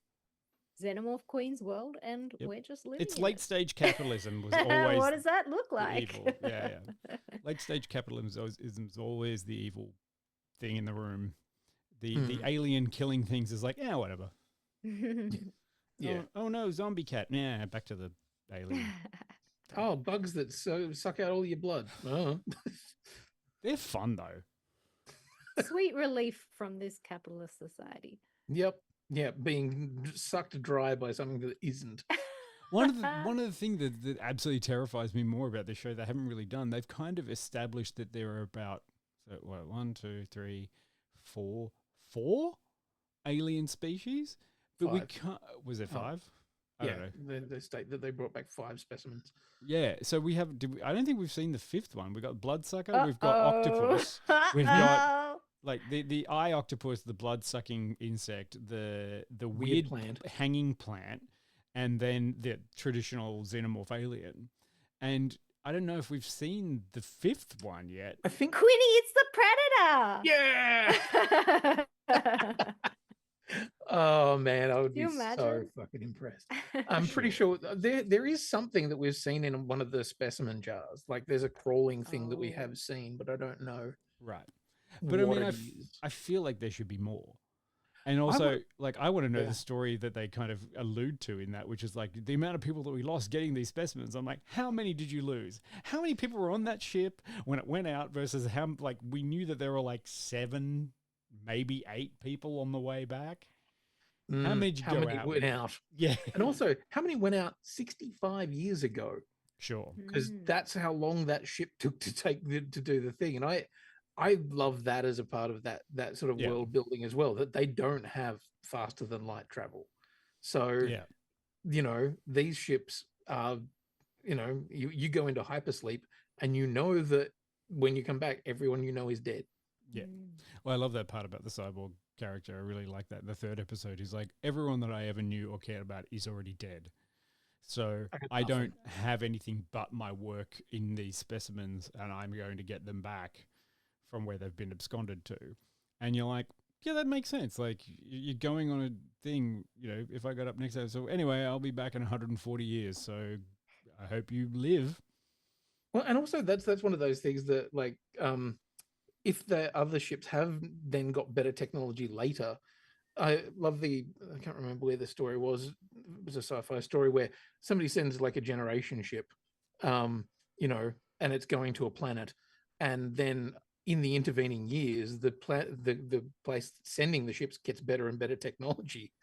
Xenomorph Queen's world, and we're just living It's in late it. stage capitalism was always What does that look like? evil. Yeah. Late stage capitalism is always the evil thing in the room. The alien killing things is like, yeah, whatever. Yeah. Oh no, zombie cat. Yeah, back to the alien. Oh, bugs that suck out all your blood. Oh. They're fun though. Sweet relief from this capitalist society. Yep. Yeah, being sucked dry by something that isn't. One of the things that absolutely terrifies me more about this show they haven't really done, they've kind of established that there are about 4 alien species, but we can't. Was there 5? I don't know. They state that they brought back 5 specimens. Yeah, so we have. I don't think we've seen the 5th one. We've got bloodsucker. We've got octopus. We've got like the eye octopus, the blood sucking insect, the weird plant, hanging plant, and then the traditional xenomorph alien. And I don't know if we've seen the 5th one yet. I think Quinny, it's the predator. Yeah. Oh man, I would be Can you so imagine? fucking impressed. I'm pretty sure there is something that we've seen in one of the specimen jars. Like there's a crawling thing that we have seen, but I don't know. Right. But I what mean, it is. I feel like there should be more. And also, I want to know the story that they kind of allude to in that, which is like the amount of people that we lost getting these specimens. I'm like, how many did you lose? How many people were on that ship when it went out versus how, like, we knew that there were like 7, maybe 8 people on the way back. How many did you go out? Went out? Yeah. And also, how many went out 65 years ago? Sure. Because that's how long that ship took to do the thing. And I love that as a part of that sort of world building as well, that they don't have faster than light travel. So, you know, these ships are, you know, you go into hypersleep and you know that when you come back, everyone you know is dead. Yeah. Well, I love that part about the cyborg character. I really like that. The 3rd episode is like, everyone that I ever knew or cared about is already dead. So I don't have anything but my work in these specimens, and I'm going to get them back from where they've been absconded to. And you're like, yeah, that makes sense. Like, you're going on a thing, you know, if I got up next episode. So anyway, I'll be back in 140 years. So I hope you live. Well, and also that's one of those things that, like, if the other ships have then got better technology later, I love I can't remember where the story was. It was a sci-fi story where somebody sends like a generation ship, you know, and it's going to a planet, and then in the intervening years, the place sending the ships gets better and better technology.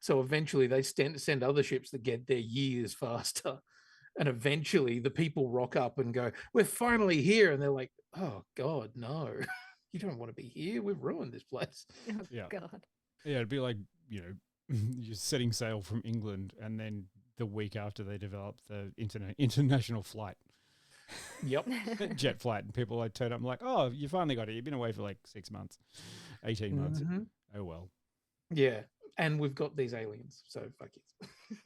So eventually they send other ships that get there years faster. And eventually the people rock up and go, we're finally here. And they're like, oh God, no, you don't want to be here. We've ruined this place. Oh, God. Yeah, it'd be like, you know, you're setting sail from England and then the week after they develop the international flight. Yep. Jet flight, and people like turn up and like, oh, you finally got it. You've been away for like 6 months, 18 months. Oh well. Yeah, and we've got these aliens, so fuck it.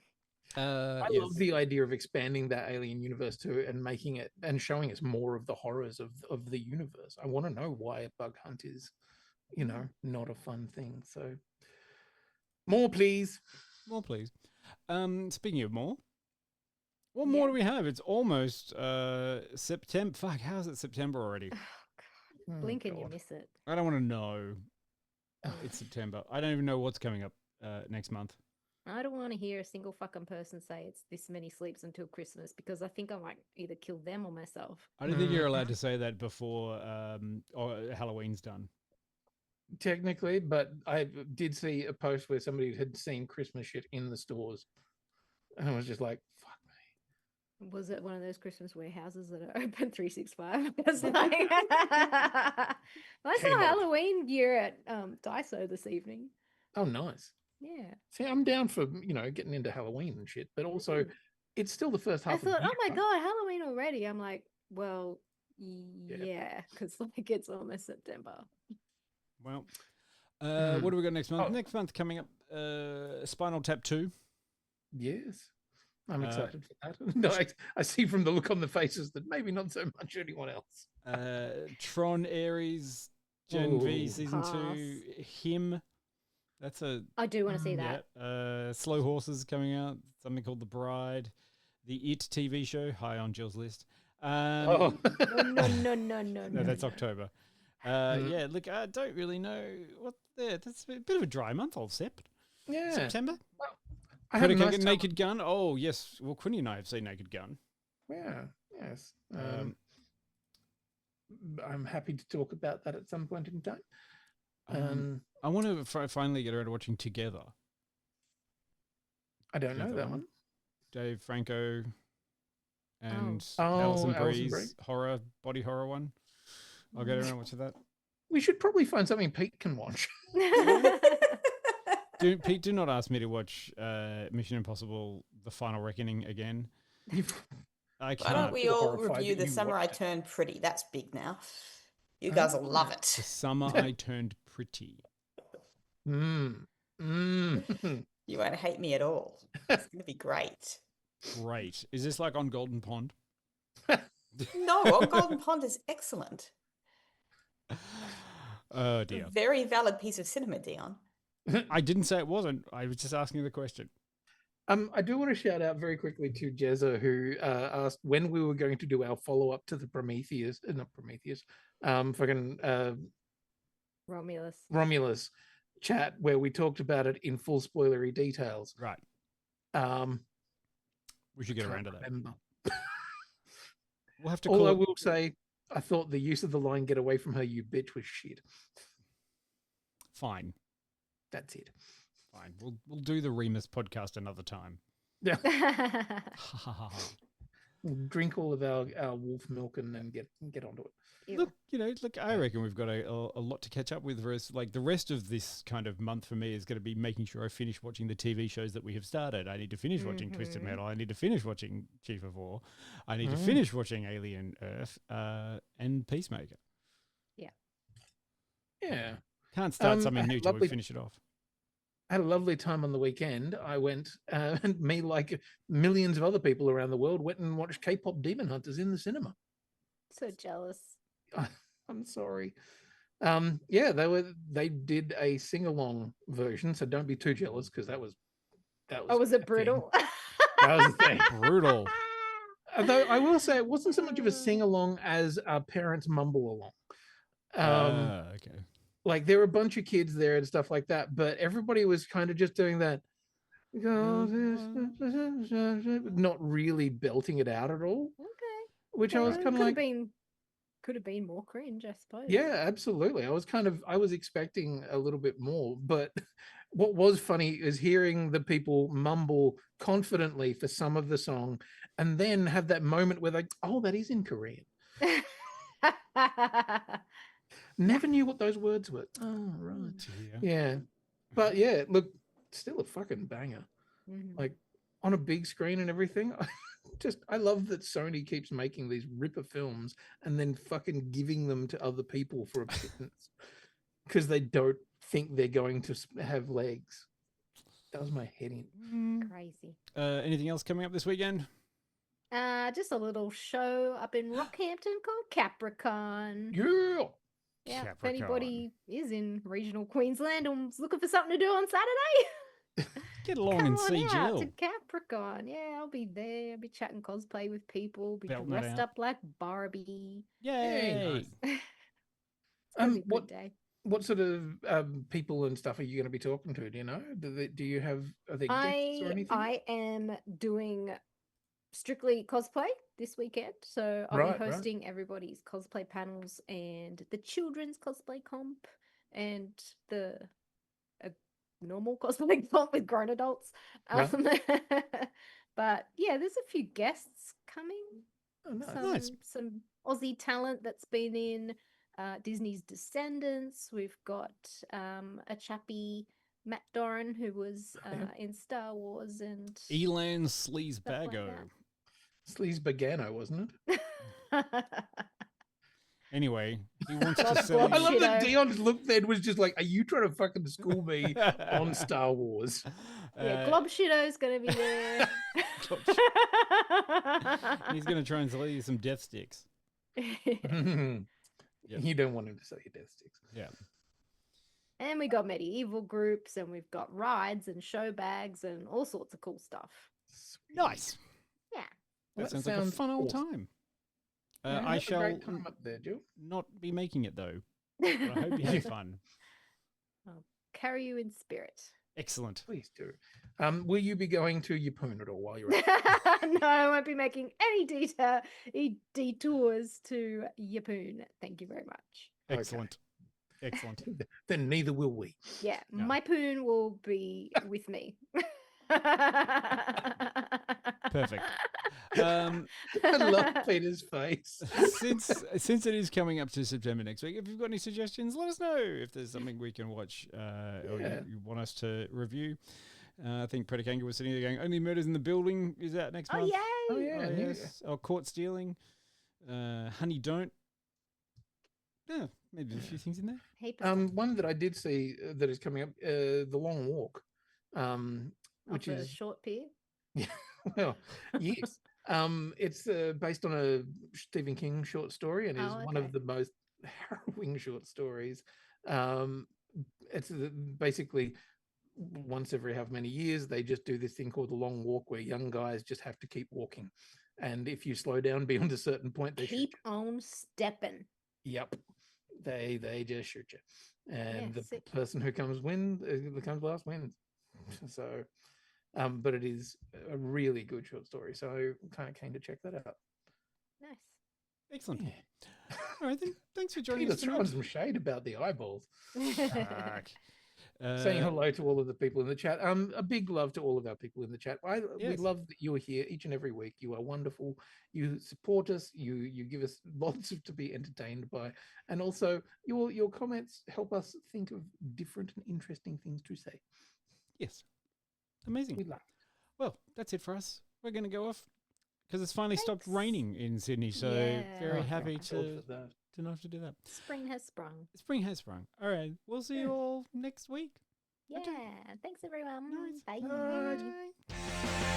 I love the idea of expanding that alien universe too, and making it and showing us more of the horrors of the universe. I want to know why a bug hunt is, you know, not a fun thing. So more, please. More, please. Speaking of more. What more do we have? It's almost September. Fuck, how is it September already? Blink and you miss it. I don't want to know. It's September. I don't even know what's coming up next month. I don't want to hear a single fucking person say it's this many sleeps until Christmas, because I think I might either kill them or myself. I don't think you're allowed to say that before Halloween's done. Technically, but I did see a post where somebody had seen Christmas shit in the stores. And I was just like, fuck me. Was it one of those Christmas warehouses that are open 365? It's like I saw Kmart. Halloween gear at Daiso this evening. Oh, nice. Yeah. See, I'm down for getting into Halloween and shit, but also it's still the first half. I thought, of the oh my year, god, Halloween already. I'm like, well, yeah, because like it's almost September. Well, what do we got next month? Next month coming up, Spinal Tap 2. Yes. I'm excited for that. No, I see from the look on the faces that maybe not so much anyone else. Tron Ares Gen V Season 2. Him. That's I do want to see that. Yeah. Slow Horses coming out. Something called The Bride. The It TV show. High on Jill's list. No. No, that's October. Yeah, look, I don't really know what there. That's a bit of a dry month, old Sept. Yeah. September. Well, I had a nice time. Naked Gun. Oh, yes. Well, Quinny and I have seen Naked Gun. Yeah. Yes. I'm happy to talk about that at some point in time. I want to finally get around to watching Together. I don't know that one. Dave Franco and Alison Alison Breeze Brie. horror, body horror one. I'll get around watching that. We should probably find something Pete can watch. Pete, do not ask me to watch Mission Impossible: The Final Reckoning again. I can't. Why don't we all review The Summer I Turned Pretty? That's big now. You guys will love it. The Summer I Turned Pretty. You won't hate me at all. It's going to be great. Great. Is this like on Golden Pond? No, On Golden Pond is excellent. Oh, dear. A very valid piece of cinema, Dion. I didn't say it wasn't. I was just asking the question. I do want to shout out very quickly to Jezza, who asked when we were going to do our follow-up to the Romulus chat, where we talked about it in full spoilery details. Right. We should get around to that. Remember. We'll have to All call I it... will say, I thought the use of the line "get away from her, you bitch" was shit. Fine. That's it. Fine. We'll do the Remus podcast another time. Yeah. We'll drink all of our wolf milk and then get onto it. Look, I reckon we've got a lot to catch up with. Like the rest of this kind of month for me is going to be making sure I finish watching the TV shows that we have started. I need to finish watching Twisted Metal. I need to finish watching Chief of War. I need to finish watching Alien Earth and Peacemaker. Yeah. Yeah. Can't start something new till we finish it off. I had a lovely time on the weekend. I went, and me, like millions of other people around the world, went and watched K-pop Demon Hunters in the cinema. So jealous. I'm sorry. They did a sing-along version, so don't be too jealous because that was. Oh, was it brutal? That was the thing. Brutal. Although I will say it wasn't so much of a sing-along as our parents mumble along. Okay. Like there were a bunch of kids there and stuff like that, but everybody was kind of just doing that, not really belting it out at all. Okay. Which I was kind of like, could have been more cringe, I suppose. yeah, absolutely. I was expecting a little bit more, but what was funny is hearing the people mumble confidently for some of the song, and then have that moment where they, oh, that is in Korean. Never knew what those words were. Oh, right. Yeah. But yeah, look, still a fucking banger. Like on a big screen and everything. I love that Sony keeps making these ripper films and then fucking giving them to other people for a pittance because they don't think they're going to have legs. Does my head in. Crazy. Anything else coming up this weekend? Just a little show up in Rockhampton called Capricorn. Yeah. Yeah, if anybody is in regional Queensland and is looking for something to do on Saturday, get along and see Jill. To Capricorn. Yeah, I'll be there. I'll be chatting cosplay with people. Be Belting dressed up like Barbie. Yay! It's gonna be a good day. What sort of people and stuff are you going to be talking to? Do you know? Do you have are there guests or anything? I am doing strictly cosplay this weekend, so I'll be hosting everybody's cosplay panels and the children's cosplay comp and the normal cosplay comp with grown adults. But yeah, there's a few guests coming. Oh, nice. Some Aussie talent that's been in Disney's Descendants. We've got a chappie, Matt Doran, who was in Star Wars, and Elan Sleazebago. Sleazebagano, wasn't it? Anyway, he wants to sell. I love that Dion's look then was just like, "Are you trying to fucking school me on Star Wars?" Yeah, Globshitto's gonna be there. He's going to try and sell you some death sticks. You don't want him to sell you death sticks. Yeah. And we got medieval groups, and we've got rides and show bags and all sorts of cool stuff. Nice. Yeah. That sounds like a fun old time. I shall time up there, Jill. not be making it though. But I hope you have fun. I'll carry you in spirit. Excellent. Please do. Will you be going to Yeppoon at all while you're at No, I won't be making any detours to Yeppoon. Thank you very much. Excellent. Excellent. Then neither will we. Yeah, No. my poon will be with me. Perfect. I love Peter's face. Since it is coming up to September next week, if you've got any suggestions, let us know if there's something we can watch or you want us to review. I think Predicanga was sitting there going, Only Murders in the Building is out next month. Yay! Oh, yeah. Yes. Or Caught Stealing. Honey Don't. Yeah, maybe a few things in there. One that I did see that is coming up, The Long Walk, which is a short pier. Yeah, well, yes. It's based on a Stephen King short story and is one of the most harrowing short stories. It's basically once every how many years they just do this thing called the long walk where young guys just have to keep walking. And if you slow down beyond a certain point, they keep on stepping. Yep. They just shoot you. And Yeah, the sick. person who comes last wins. So but it is a really good short story. So I'm kind of keen to check that out. Nice. Excellent. All right, then. Thanks for joining Peter us throwing tonight. some shade about the eyeballs. Fuck. Saying hello to all of the people in the chat. A big love to all of our people in the chat. We Yes. love that you are here each and every week. You are wonderful. You support us. You give us lots to be entertained by, and also your comments help us think of different and interesting things to say. Yes. Amazing. We love. Well, that's it for us. We're going to go off because it's finally stopped raining in Sydney. So Yeah. very Oh, happy thank God to for that. not have to do that. Spring has sprung. Spring has sprung. All right. We'll see you all next week. Yeah. Thanks, everyone. worries. Bye. Bye.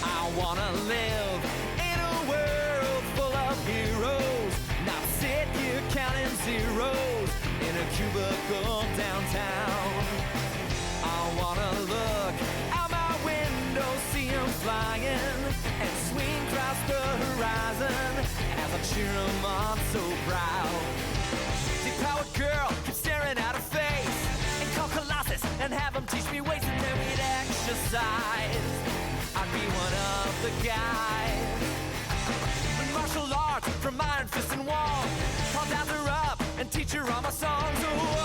I wanna live in a world full of heroes, not sit here counting zeros in a cubicle downtown. I wanna look out my window, see 'em flying, and swing across the horizon as I cheer 'em on so proud. Deep-powered girl keeps staring at her face, and call Colossus and have 'em teach me ways, and then we'd exercise. I'd be one of the guys. Martial arts from iron fist and wall. I'll dap her up and teach her all my songs. Oh,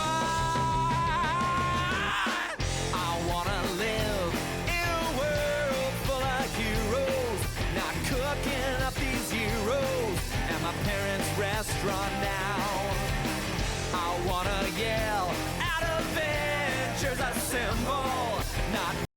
I wanna live in a world full of heroes, not cooking up these heroes at my parents' restaurant now. I wanna yell out adventures assemble.